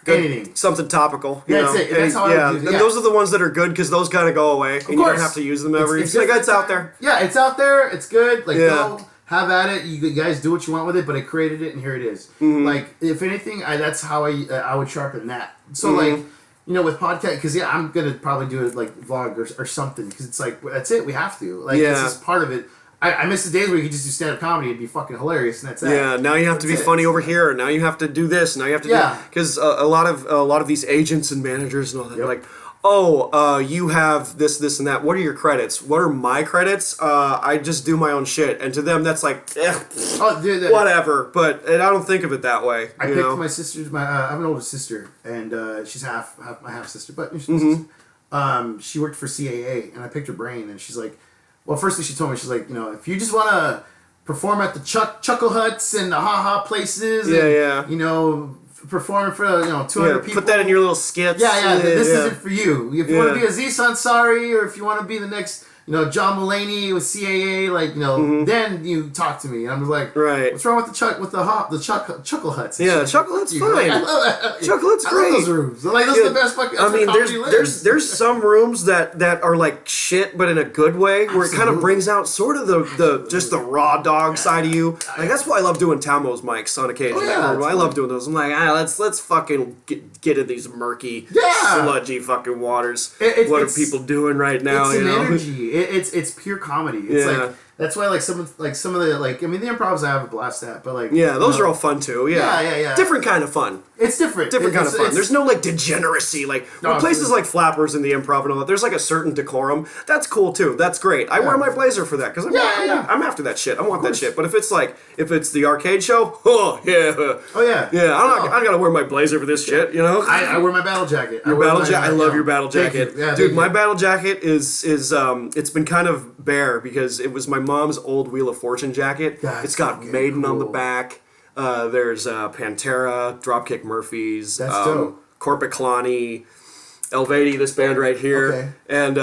Anything. Something topical. That's it. That's how I would use it. And those are the ones that are good because those kind of go away. And you don't have to use them every... It's out there. Yeah, it's out there. It's good. Like, go, have at it. You guys do what you want with it, but I created it and here it is. Like, if anything, that's how I would sharpen that. So, like, with podcast... Because, I'm going to probably do it, like, vlog or something. Because it's like, that's it. We have to. Like, this is part of it. I miss the days where you could just do stand-up comedy and be fucking hilarious, and that's it. Yeah, now you have to be funny over here. Now you have to do this. Now you have to do... Because a lot of these agents and managers and all that, like, you have this, and that. What are your credits? What are my credits? I just do my own shit. And to them, that's like, whatever. But I don't think of it that way. I picked my sister's, I have an older sister, and she's half my half-sister, but she's my sister. She worked for CAA, and I picked her brain, and she's like, well, first thing she told me, she's like, if you just want to perform at the Chuckle Huts and the Ha Ha places, and, performing for 200 people. Put that in your little skits. This isn't for you. If you want to be Aziz Ansari, or if you want to be the next John Mulaney with CAA, then you talk to me. And I'm like, what's wrong with the Chuckle Huts? Yeah, Chuckle Huts fine. Chuckle Huts great. I love those rooms. Those are the best fucking. I mean, there's some rooms that are like shit, but in a good way, where it kind of brings out sort of the raw dog side of you. Like that's why I love doing Tamo's mics on occasion. I love doing those. I'm like, let's fucking get in these murky, sludgy fucking waters. What are people doing right now? It's an energy. It's pure comedy. It's like that's why some of the the improvs I have a blast at, but those are all fun too. Yeah. Different kind of fun. It's different. Kind of fun. There's no degeneracy places like Flappers and the Improv and all that. There's a certain decorum. That's cool too. That's great. I wear my blazer for that because I'm after that shit. I want that shit. But if it's the arcade show, I'm not gonna wear my blazer for this shit. I wear my battle jacket. I love your battle jacket, dude. My battle jacket is it's been kind of bare because it was my mom's old Wheel of Fortune jacket. It's got Maiden on the back. There's Pantera, Dropkick Murphys, Corpus Kalani, Elvedi, this band right here, and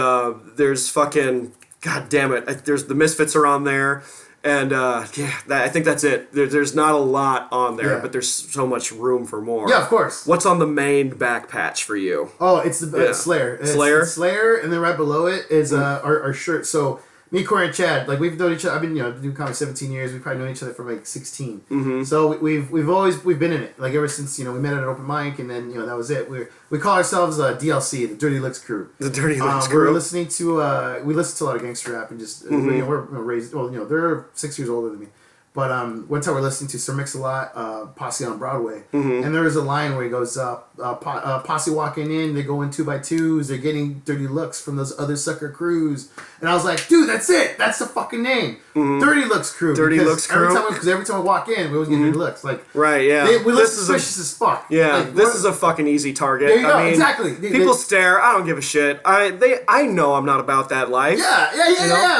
there's fucking god damn it. There's the Misfits are on there. And I think that's it. There's not a lot on there, but there's so much room for more. Yeah, of course. What's on the main back patch for you? Oh, it's the Slayer. Slayer? Slayer, and then right below it is our shirt. So me, Corey, and Chad, we've known each other. I've been doing comedy 17 years. We've probably known each other from 16. Mm-hmm. So we've always been in it. Ever since we met at an open mic, and then that was it. We call ourselves DLC, the Dirty Licks Crew. The Dirty Licks Crew. We're listening to we listen to a lot of gangster rap and just we're raised. Well, they're 6 years older than me. But one time we're listening to Sir Mix-a-Lot, Posse on Broadway, and there is a line where he goes, Posse walking in, they're going 2 by 2s, they're getting dirty looks from those other sucker crews. And I was like, dude, that's it. That's the fucking name. Dirty Looks Crew. Dirty Looks Crew. Because every time we walk in, we always get dirty looks. Right, yeah. We look suspicious as fuck. Yeah, this is a fucking easy target. There you go, exactly. People stare. I don't give a shit. I know I'm not about that life. Yeah.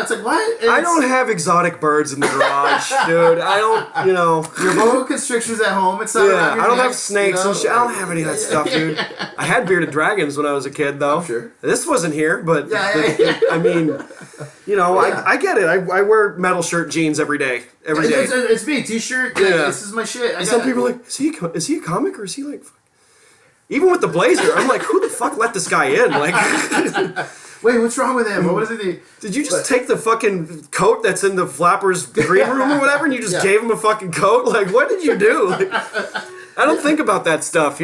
It's like, what? I don't have exotic birds in the garage, dude. I don't, Your boa constrictors at home. It's not I don't have snakes and shit. I don't have any of that stuff, dude. I had bearded dragons when I was a kid, though. I'm sure. This wasn't here, but I mean, I get it. I wear metal shirt jeans every day. It's me, t-shirt. This is my shit. Some people are like, is he a comic or is he like? Even with the blazer, I'm like, who the fuck let this guy in? Like, wait, what's wrong with him? What is it? Did you just take the fucking coat that's in the Flappers green room or whatever, and you just gave him a fucking coat? Like, what did you do? I don't think about that stuff,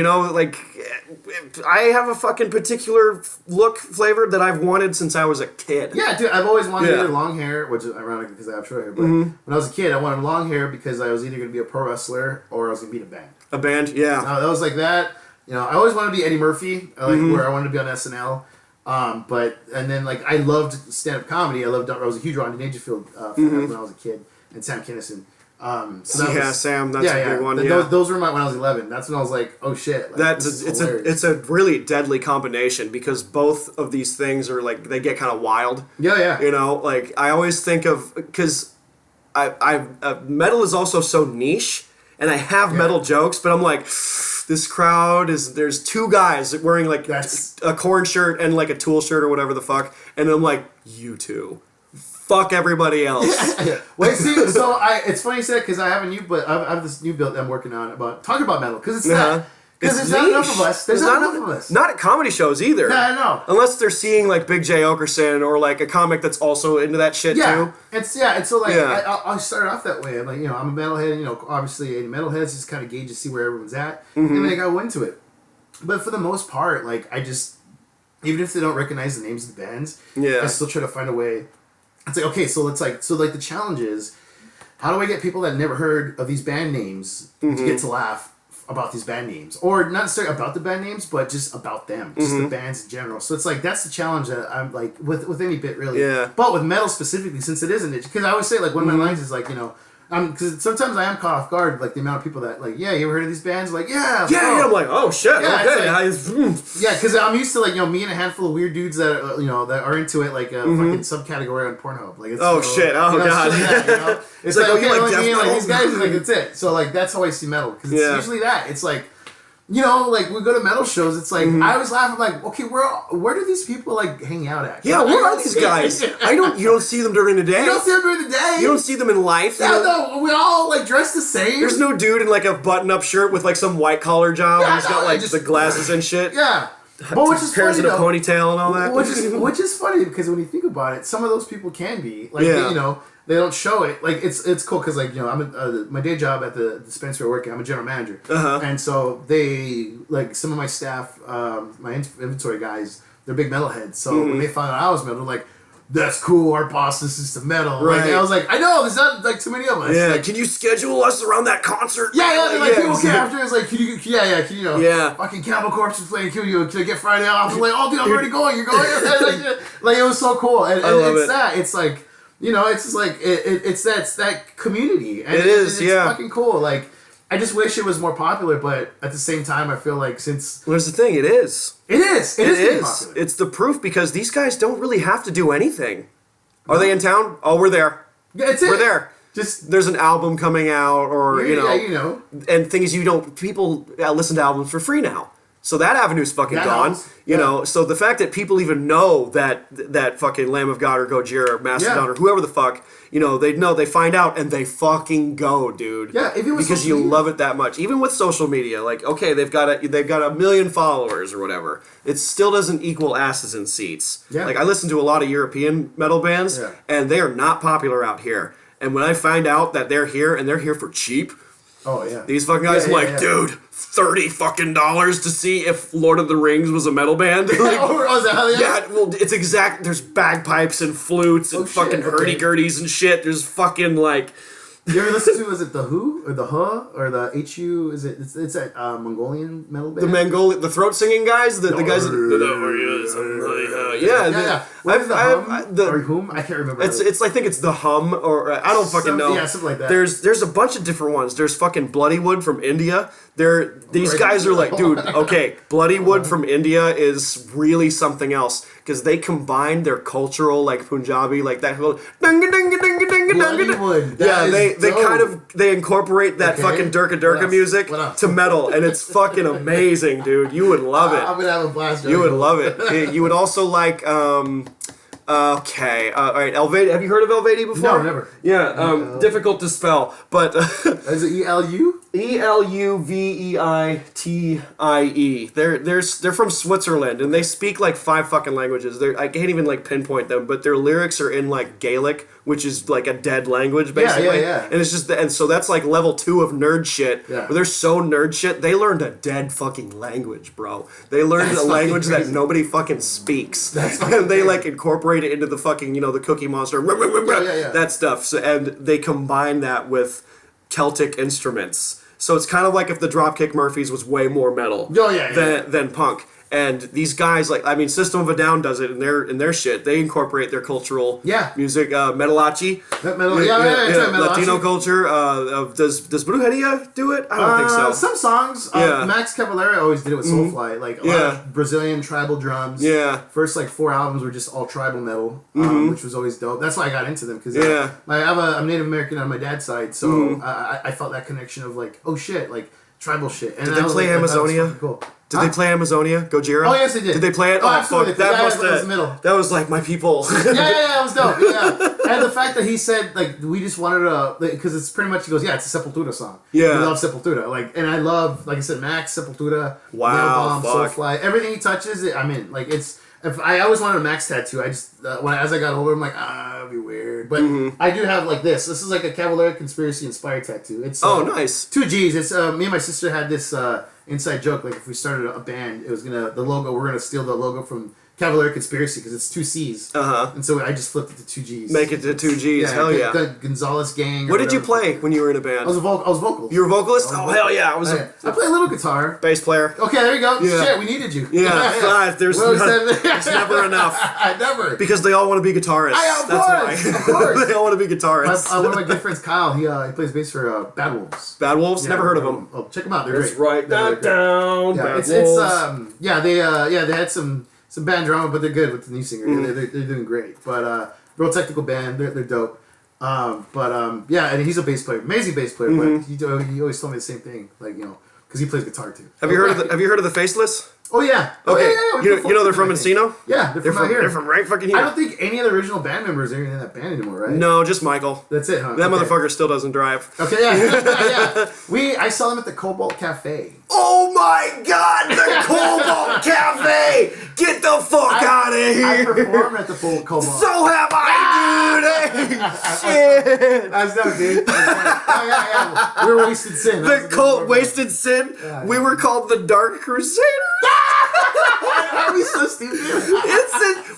I have a fucking particular look flavor that I've wanted since I was a kid. Yeah, dude, I've always wanted either long hair, which is ironic because I have short hair, but when I was a kid, I wanted long hair because I was either going to be a pro wrestler or I was going to be in a band. A band, yeah. I was like that. I always wanted to be Eddie Murphy, where I wanted to be on SNL. And then I loved stand-up comedy. I was a huge Rodney Dangerfield fan when I was a kid, and Sam Kinison. Sam, that's a big one. Those were when I was 11. That's when I was like, oh shit. It's a really deadly combination because both of these things are they get kind of wild. Yeah. I always think of because metal is also so niche, and I have metal jokes, but I'm like, this crowd there's 2 guys wearing a Korn shirt and a Tool shirt or whatever the fuck, and I'm like, you two. Fuck everybody else. Wait, see, so it's funny you said because I have this new build I'm working on about talking about metal because there's not enough of us. There's not enough of us. Not at comedy shows either. Yeah, I know. Unless they're seeing Big J Okerson or a comic that's also into that shit too. And so I started off that way. I'm I'm a metalhead. Obviously, metalheads just kind of gauge to see where everyone's at, and then I got into it. But for the most part, I just even if they don't recognize the names of the bands, I still try to find a way. It's like, okay, so the challenge is, how do I get people that never heard of these band names to get to laugh about these band names, or not necessarily about the band names, but just about them, just the bands in general. So it's like that's the challenge that I'm like with any bit really. Yeah. But with metal specifically, since it isn't, because I always say like one of my lines is like, you know. Because sometimes I am caught off guard, like the amount of people that like, yeah, you ever heard of these bands? Like, yeah, I'm like, oh shit, yeah, okay, yeah, because I'm used to like, you know, me and a handful of weird dudes that are, you know, that are into it, like a fucking subcategory on Pornhub. Like, it's, shit, oh god, shit like that, you know? It's like, okay, you like like death me and like metal? these guys, like that's it. So like that's how I see metal, because it's usually that. It's like, you know, like we go to metal shows. It's like I always laugh. I'm like, okay, where do these people like hang out at? Yeah, where are these guys? You don't see them during the day. You don't see them during the day. You don't see them in life. Yeah, no, we all like dress the same. There's no dude in like a button-up shirt with like some white collar job. Yeah, He's got like the glasses and shit. Yeah, but which is pairs funny, in a ponytail and all that. Which is funny because when you think about it, some of those people can be like, you know. They don't show it. Like it's cool because like, you know, I'm my day job at the dispensary I work at, I'm a general manager, and so they like some of my staff, my inventory guys, they're big metalheads. So when they found out I was metal, they're like, that's cool. Our boss listens to metal. Right. Like, I was like, I know there's not like too many of us. Yeah. Like, can you schedule us around that concert? Yeah. They're like, people came after us like, can you you know? Yeah. Fucking Cannibal Corpse is playing. Can I get Friday off? I'm like, oh dude, I'm already going. You're going. like it was so cool. And I love it's it. that. It's like. You know, it's just like it's that community, and it's fucking cool. Like, I just wish it was more popular, but at the same time, I feel like since Well, here's the thing, it is. It is getting popular. It's the proof because these guys don't really have to do anything. Are they in town? Oh, we're there. Yeah, it's it. We're there. Just there's an album coming out, or you know, you know. And thing is, people listen to albums for free now. So that avenue's fucking gone, you know. So the fact that people even know that fucking Lamb of God or Gojira or Mastodon or whoever the fuck, you know, they find out and they fucking go, dude. Yeah, if it was because you love it that much. Even with social media, like okay, they've got a million followers or whatever. It still doesn't equal asses in seats. Yeah. Like I listen to a lot of European metal bands, and they are not popular out here. And when I find out that they're here and they're here for cheap. Oh yeah. These fucking guys are like, dude, $30 fucking to see if Lord of the Rings was a metal band. Like, is that how they are? Yeah, well, it's exact. There's bagpipes and flutes and fucking hurdy-gurdies and shit. There's fucking like. You ever listen to, is it the Who or the Huh or the HU? Is it? It's that Mongolian metal band. The throat singing guys, the guys. Or Whom? I can't remember. It's I think it's the Hum or I don't fucking know. Yeah, something like that. There's a bunch of different ones. There's fucking Bloodywood from India. These guys are like, dude, okay, Bloodywood from India is really something else because they combine their cultural like Punjabi like that whole Bloodywood. Yeah, they incorporate that fucking Durka music to metal, and it's fucking amazing, dude. You would love it. I'm gonna have a blast. You would love it. You would also like. Okay. All right. Elvedi. Have you heard of Elvedi before? No, never. Yeah. Difficult to spell, but is it ELU? ELUVEITIE. They're from Switzerland, and they speak like 5 fucking languages. I can't even like pinpoint them, but their lyrics are in like Gaelic, which is like a dead language basically. Yeah. And it's just and so that's like level 2 of nerd shit. Yeah. Where they're so nerd shit, they learned a dead fucking language, bro. They learned a language that nobody fucking speaks. And they like incorporate it into the fucking, you know, the Cookie Monster, that stuff. So, and they combine that with Celtic instruments. So it's kind of like if the Dropkick Murphys was way more metal than punk. And these guys, like, I mean, System of a Down does it in their shit. They incorporate their cultural music, metalachi. Latino culture. Does Brujeria do it? I don't think so. Some songs. Max Cavalera always did it with Soulfly. Like, a lot of Brazilian tribal drums. Yeah. First, like, 4 albums were just all tribal metal, which was always dope. That's why I got into them. Because I'm Native American on my dad's side, so I felt that connection of, like, oh shit, like, tribal shit. And did they play Amazonia? Cool. Did they play Amazonia? Gojira? Oh, yes, they did. Did they play it? Oh, absolutely. Fuck. That was the middle. That was like my people. Yeah, it was dope. Yeah. And the fact that he said, like, we just wanted to, because it's pretty much, he goes, it's a Sepultura song. Yeah. We love Sepultura. Like, and I love, like I said, Max, Sepultura, wow, Soulfly. Everything he touches, I'm in. Like, I always wanted a Max tattoo. I just, as I got older, I'm like, that'd be weird. But I do have, like, this. This is like a Cavalera Conspiracy inspired tattoo. It's nice. 2 G's. It's, me and my sister had this, inside joke, like if we started a band, it was the logo, we're gonna steal the logo from Cavalier Conspiracy because it's 2 C's. And so I just flipped it to 2 G's. Make it to 2 G's. Hell yeah. The Gonzales gang. What did you play when you were in a band? I was vocals. You were a vocalist? Oh, hell yeah. I play a little guitar. Bass player. Okay, there you go. Yeah. Shit, we needed you. Yeah, there's never enough. Never. Because they all want to be guitarists. Of course. They all want to be guitarists. One of my good friends, Kyle, he plays bass for Bad Wolves. Bad Wolves? Never heard of them. Oh, check them out. They're Let's great. write that down. Yeah, Bad Wolves. they had some band drama, but they're good with the new singer. They're doing great. But real technical band. They're dope. And he's a bass player, amazing bass player. But he always told me the same thing, like because he plays guitar too. Have you heard of the Faceless? Oh yeah. Okay. Yeah. You know they're from Encino? Yeah, they're from here. They're from right fucking here. I don't think any of the original band members are in that band anymore, right? No, just Michael. That's it, huh? That motherfucker still doesn't drive. Okay, yeah. I saw them at the Cobalt Cafe. Oh my God, the Cobalt Cafe! Get the fuck out of here! I performed at the full Cobalt. So have I, dude! Hey, shit! That's dope, dude. Yeah. We were Wasted Sin. The Wasted Sin? Yeah. We were called the Dark Crusaders? Are we so stupid?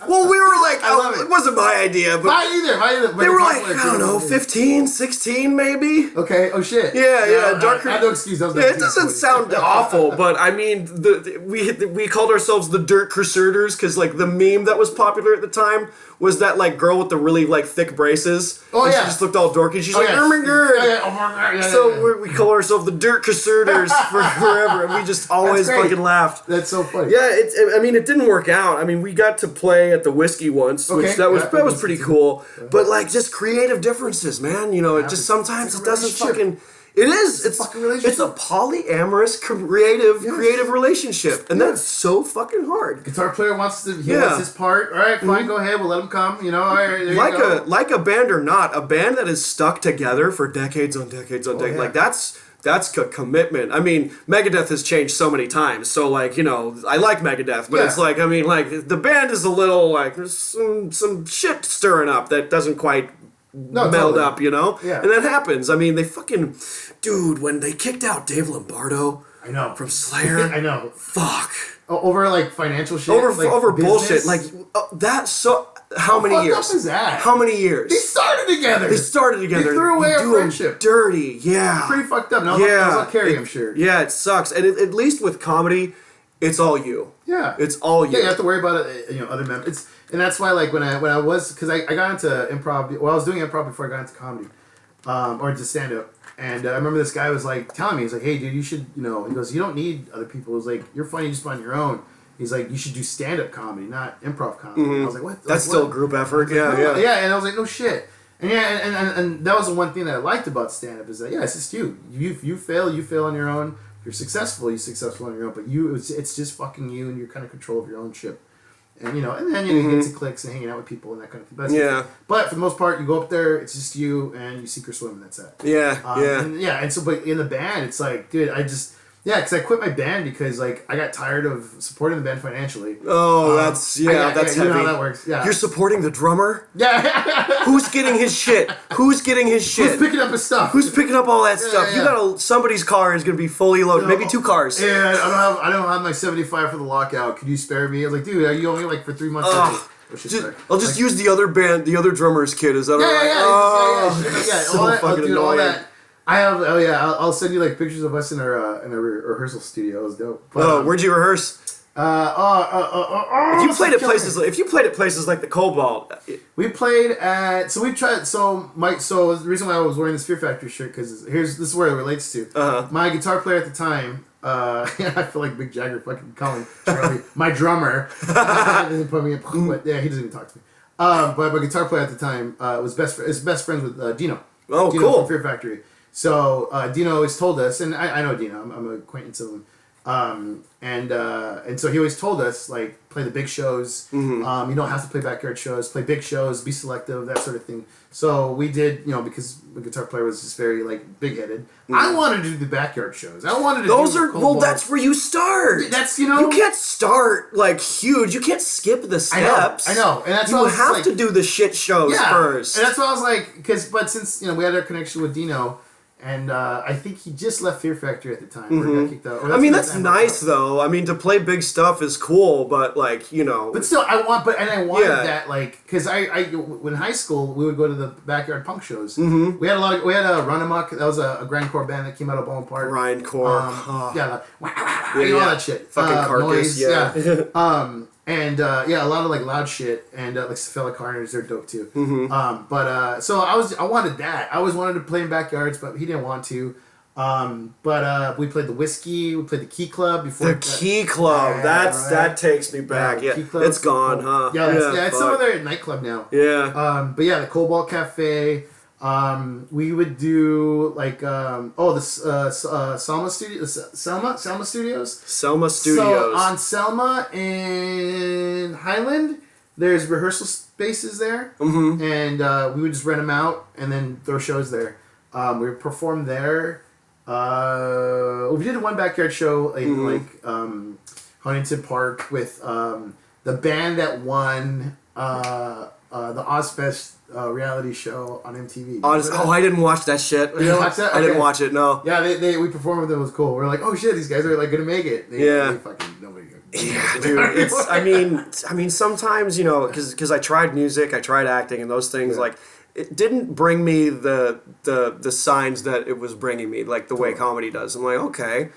Well, we were like, it wasn't my idea, but Mine either. they were like, I don't know, 15, 16 maybe? Okay, oh shit. Yeah, Dark Crusaders. I have no excuse. It doesn't sound awful, but I mean, we called ourselves the Dirt Crusaders because like the meme that was popular at the time was that like girl with the really like thick braces. Oh yeah. She just looked all dorky. She's like, oh my god. So we call ourselves the Dirt Crusaders for forever, and we just always fucking laughed. That's so funny. Yeah, it didn't work out. I mean, we got to play at the Whiskey once, which that was pretty cool. But like, just creative differences, man. It just sometimes it doesn't fucking. It is. It's a polyamorous, creative relationship, and that's so fucking hard. Guitar player wants his part. All right, fine, go ahead. We'll let him come. All right, there like you go. like a band or not, a band that is stuck together for decades on decades on decades. Like that's a commitment. I mean, Megadeth has changed so many times. So like, I like Megadeth, but it's like, I mean, like the band is a little like there's some shit stirring up that doesn't quite meld up, Yeah. And that happens. I mean, they fucking dude, when they kicked out Dave Lombardo from Slayer. I know. Fuck. Over like financial shit. Over bullshit. Like that's so how many years? Fucked up is that? How many years? They started together. They threw away our friendship. Dirty, yeah. Pretty fucked up. I'll carry, I'm sure. Yeah, it sucks. And at least with comedy, it's all you. Yeah. It's all you. Yeah, you have to worry about other members. And that's why, like, when I was, because I got into improv, I was doing improv before I got into comedy, or into stand-up. And I remember this guy was, like, telling me, he's like, hey, dude, you should, he goes, you don't need other people. He was like, you're funny just on your own. He's like, you should do stand-up comedy, not improv comedy. I was like, what? That's still a group effort, yeah. Yeah, and I was like, no shit. And and that was the one thing that I liked about stand-up is that, it's just you. You fail on your own. If you're successful on your own. But it's just fucking you, and you're kind of control of your own ship. And and then you get to cliques and hanging out with people and that kind of thing. But for the most part, you go up there, it's just you and you sink or swim, and that's it. And so, but in the band, it's like, dude, because I quit my band because like I got tired of supporting the band financially. Oh, that's heavy. You know how that works. Yeah. You're supporting the drummer? Yeah. Who's getting his shit? Who's picking up his stuff? Who's picking up all that stuff? Yeah. Somebody's car is gonna be fully loaded. Maybe 2 cars. Yeah, I don't have my 75 for the lockout. Could you spare me? I was like, dude, you owe me like for 3 months. I'll just use the other band, the other drummer's kit. Is that alright? So fucking annoying. All that. I have. Oh yeah, I'll send you like pictures of us in our rehearsal studio. It was dope. But, where'd you rehearse? If you played at places like the Cobalt, we played at. So we tried. So the reason why I was wearing this Fear Factory shirt because this is where it relates to. My guitar player at the time. I feel like Mick Jagger fucking calling Charlie. My drummer. He doesn't put me in, but yeah, he doesn't even talk to me. But my guitar player at the time was best friends with Dino. Oh, Dino cool. From Fear Factory. So Dino always told us, and I know Dino, I'm an acquaintance of him, and so he always told us like play the big shows. You don't have to play backyard shows. Play big shows. Be selective. That sort of thing. So we did, because the guitar player was just very like big headed. I wanted to do the backyard shows. I wanted to. That's where you start. That's you can't start like huge. You can't skip the steps. I know, and that's you have to do the shit shows first. And that's why I was like, but since we had our connection with Dino. And I think he just left Fear Factory at the time. Or got kicked out. I mean, that's nice though. I mean, to play big stuff is cool, but like, you know. But still, I wanted that, like, because I in high school we would go to the backyard punk shows. Mm-hmm. We had a Run Amok. That was a grindcore band that came out of Bone Park. Grindcore. All that shit. Fucking Carcass. Noise, yeah. And a lot of like loud shit, and like Cephalic Carnage, they're dope too. Mm-hmm. So I wanted that. I always wanted to play in backyards, but he didn't want to. We played the Whiskey. We played the Key Club before. Key Club. That takes me back. Yeah, it's gone, huh? Yeah, it's some other nightclub now. Yeah. But yeah, the Cobalt Cafe. We would do like the Selma Studios. Selma Studios. So on Selma in Highland, there's rehearsal spaces there, and we would just rent them out and then throw shows there. We would perform there. We did one backyard show in Huntington Park with the band that won the Ozfest reality show on MTV. I didn't watch that shit. You didn't watch that? Okay. I didn't watch it. No. Yeah, we performed with them. It was cool. We're like, oh shit, these guys are like gonna make it. They fucking nobody. Yeah, dude. It's. I mean, sometimes because I tried music, I tried acting, and those things like. It didn't bring me the signs that it was bringing me, like the way comedy does. I'm like, okay,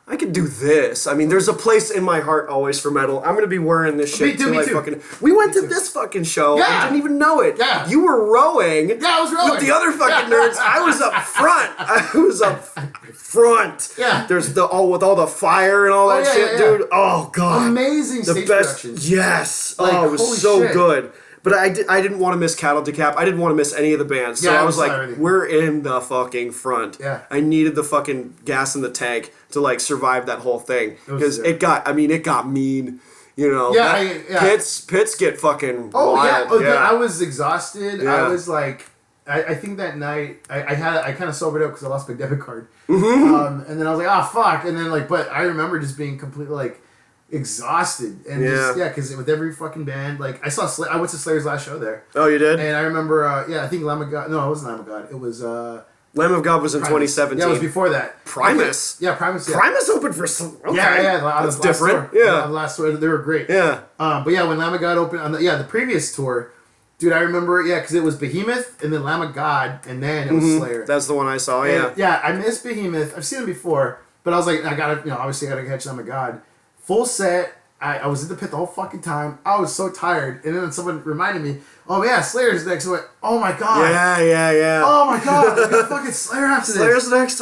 I could do this. I mean, there's a place in my heart always for metal. I'm gonna be wearing this shit till I fucking. We went to this fucking show. Yeah. I didn't even know it. Yeah. You were rowing. Yeah, I was rowing with the other fucking nerds. I was up front. Yeah. There's with all the fire and all that shit, dude. Oh god. Amazing stage production. Yes. It was so good. But I didn't want to miss Cattle Decap. I didn't want to miss any of the bands. So I was like, we're in the fucking front. Yeah. I needed the fucking gas in the tank to like survive that whole thing. Because it got mean. Pits get fucking wild. Dude, I was exhausted. Yeah. I was like, I think that night, I kind of sobered up because I lost my debit card. Mm-hmm. And then I was like, fuck. And then but I remember just being completely like, exhausted and because with every fucking band I went to Slayer's last show there. Oh, you did? And I remember I think Lamb of God. No, it wasn't Lamb of God. It was Lamb of God was in Primus. 2017. Yeah, it was before that. Primus. Primus. Yeah. Primus opened for some. Okay. Yeah. That's different. Tour. Yeah, the last tour they were great. Yeah. But yeah, when Lamb of God opened on the previous tour, dude, I remember because it was Behemoth and then Lamb of God and then it was Slayer. That's the one I saw. Yeah, I missed Behemoth. I've seen it before, but I was like, obviously I gotta catch Lamb of God. Full set. I was in the pit the whole fucking time. I was so tired. And then someone reminded me, oh yeah, Slayer's next. I went, oh my god. Yeah. Oh my god. I got fucking Slayer after this. Slayer's next.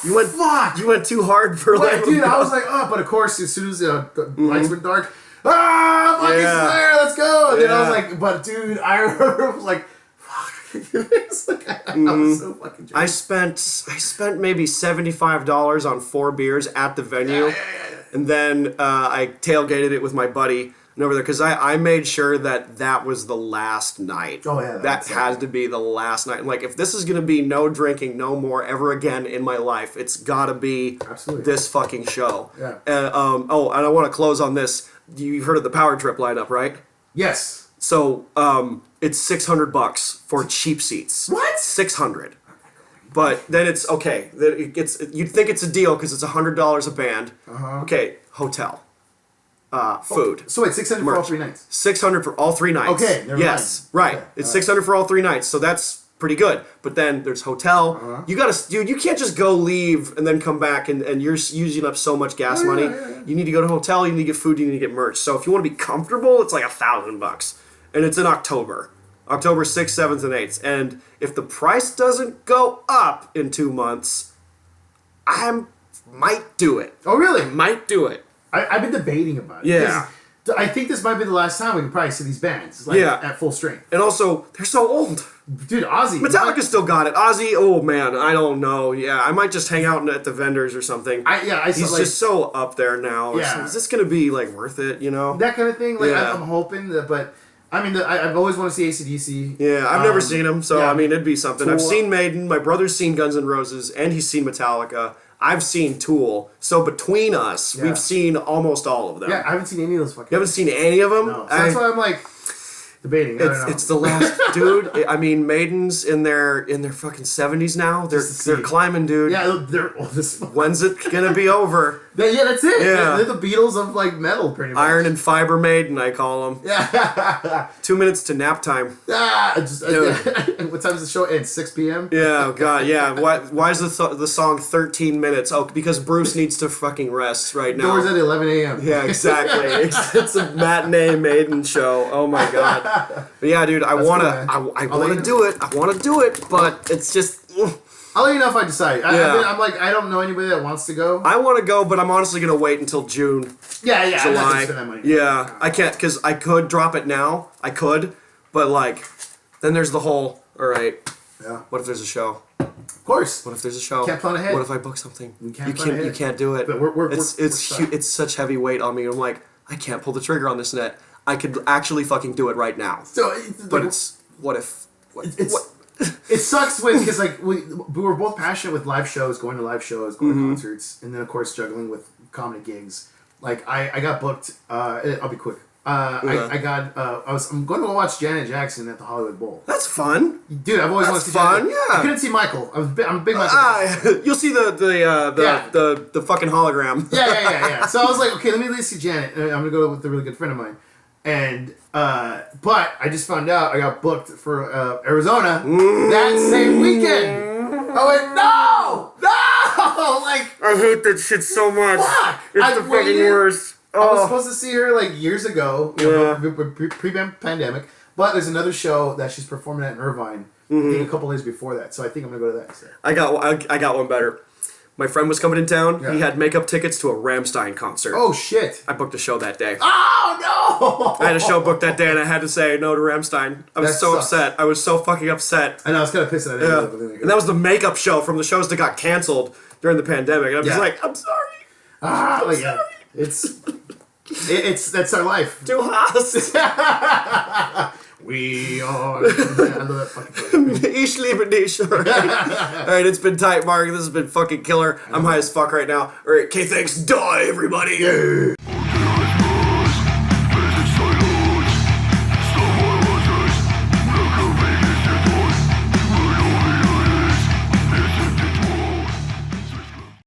You went too hard for dude, I was like, but of course, as soon as the lights went dark, fucking Slayer, let's go. And then I was like, but dude, I remember I was like, I was so fucking drunk. I spent maybe $75 on 4 beers at the venue. And then I tailgated it with my buddy over there because I made sure that was the last night. Oh yeah, that has to be the last night. Like if this is gonna be no drinking, no more ever again in my life, it's gotta be this fucking show. Yeah. And I want to close on this. You've heard of the Power Trip lineup, right? Yes. So it's $600 for cheap seats. What? $600. But then it's okay. You'd think it's a deal because it's $100 a band. Uh-huh. Okay, hotel, food. So wait, $600 for all 3 nights. $600 for all 3 nights. Okay, never mind. Right. Okay. It's $600 for all 3 nights. So that's pretty good. But then there's hotel. Uh-huh. You can't just go leave and then come back and you're using up so much gas money. Yeah. You need to go to a hotel. You need to get food. You need to get merch. So if you want to be comfortable, it's like $1,000, and it's in October 6th, 7th, and 8th. And if the price doesn't go up in 2 months, I might do it. Oh, really? Might do it. I've been debating about it. Yeah. I think this might be the last time we can probably see these bands at full strength. And also, they're so old. Dude, Ozzy. Metallica still got it. Ozzy, oh man, I don't know. Yeah, I might just hang out at the vendors or something. He's just so up there now. Yeah. Is this going to be worth it, That kind of thing. I'm hoping that, but... I mean, I've always wanted to see AC/DC. Yeah, I've never seen them, so I mean, it'd be something. Tool. I've seen Maiden. My brother's seen Guns N' Roses, and he's seen Metallica. I've seen Tool. So between us, we've seen almost all of them. Yeah, I haven't seen any of those fucking... You haven't seen any of them? No. So that's why I'm like... debating. I don't know. It's the last, dude. I mean, Maiden's in their fucking 70s now. They're climbing, dude. Yeah, they're old as fuck. When's it gonna be over? Yeah, that's it. Yeah. They're the Beatles of like metal, pretty much. Iron and Fiber Maiden, I call them. Yeah. 2 minutes to nap time. What time's the show? It's 6 p.m. Yeah, God, yeah. Why is the song 13 minutes? Oh, because Bruce needs to fucking rest right now. Doors at 11 a.m. Yeah, exactly. It's a matinee Maiden show. Oh my God. But yeah, dude, I want to do it. I want to do it, but it's just. I'll let you know if I decide. Yeah. I'm like, I don't know anybody that wants to go. I want to go, but I'm honestly gonna wait until June. Yeah. I'm not gonna July. spend that money. Yeah, I can't because I could drop it now. I could, but like, then there's the whole. All right. Yeah. What if there's a show? Of course. What if there's a show? Can't plan ahead. What if I book something? You can't You plan ahead. can't do it. But we're It's such heavy weight on me. I'm like, I can't pull the trigger on this net. I could actually fucking do it right now. So, But it's what if? It sucks because like we were both passionate with live shows, going to live shows, going to concerts, and then of course juggling with comedy gigs. Like I got booked. I'll be quick. I'm going to go watch Janet Jackson at the Hollywood Bowl. That's fun. Dude, I've always wanted to see fun. Janet. Yeah. I couldn't see Michael. I'm a big Michael fan. You'll see the fucking hologram. Yeah. So I was like, okay, let me at least see Janet. I'm gonna go with a really good friend of mine. And but I just found out I got booked for Arizona that same weekend. I went, no, like I hate that shit so much. fuck. It's the fucking worst. I was supposed to see her like years ago, pre-pandemic. But there's another show that she's performing at in Irvine. I think a couple days before that. So I think I'm gonna go to that instead. I got one better. My friend was coming in town. Yeah. He had makeup tickets to a Rammstein concert. Oh shit! I booked a show that day. Oh no! I had a show booked that day, and I had to say no to Rammstein. I was That so sucks. upset. I was so fucking upset. I know, I was kind of pissed at Yeah. that. And that was the makeup show from the shows that got canceled during the pandemic. And I'm just Yeah. like, I'm sorry. Yeah. It's that's our life. Du hast. We are. I love that fucking Ich liebe dich. All right, it's been tight, Mark. This has been fucking killer. I'm high as fuck right now. All right, K, thanks. Die, everybody. thing.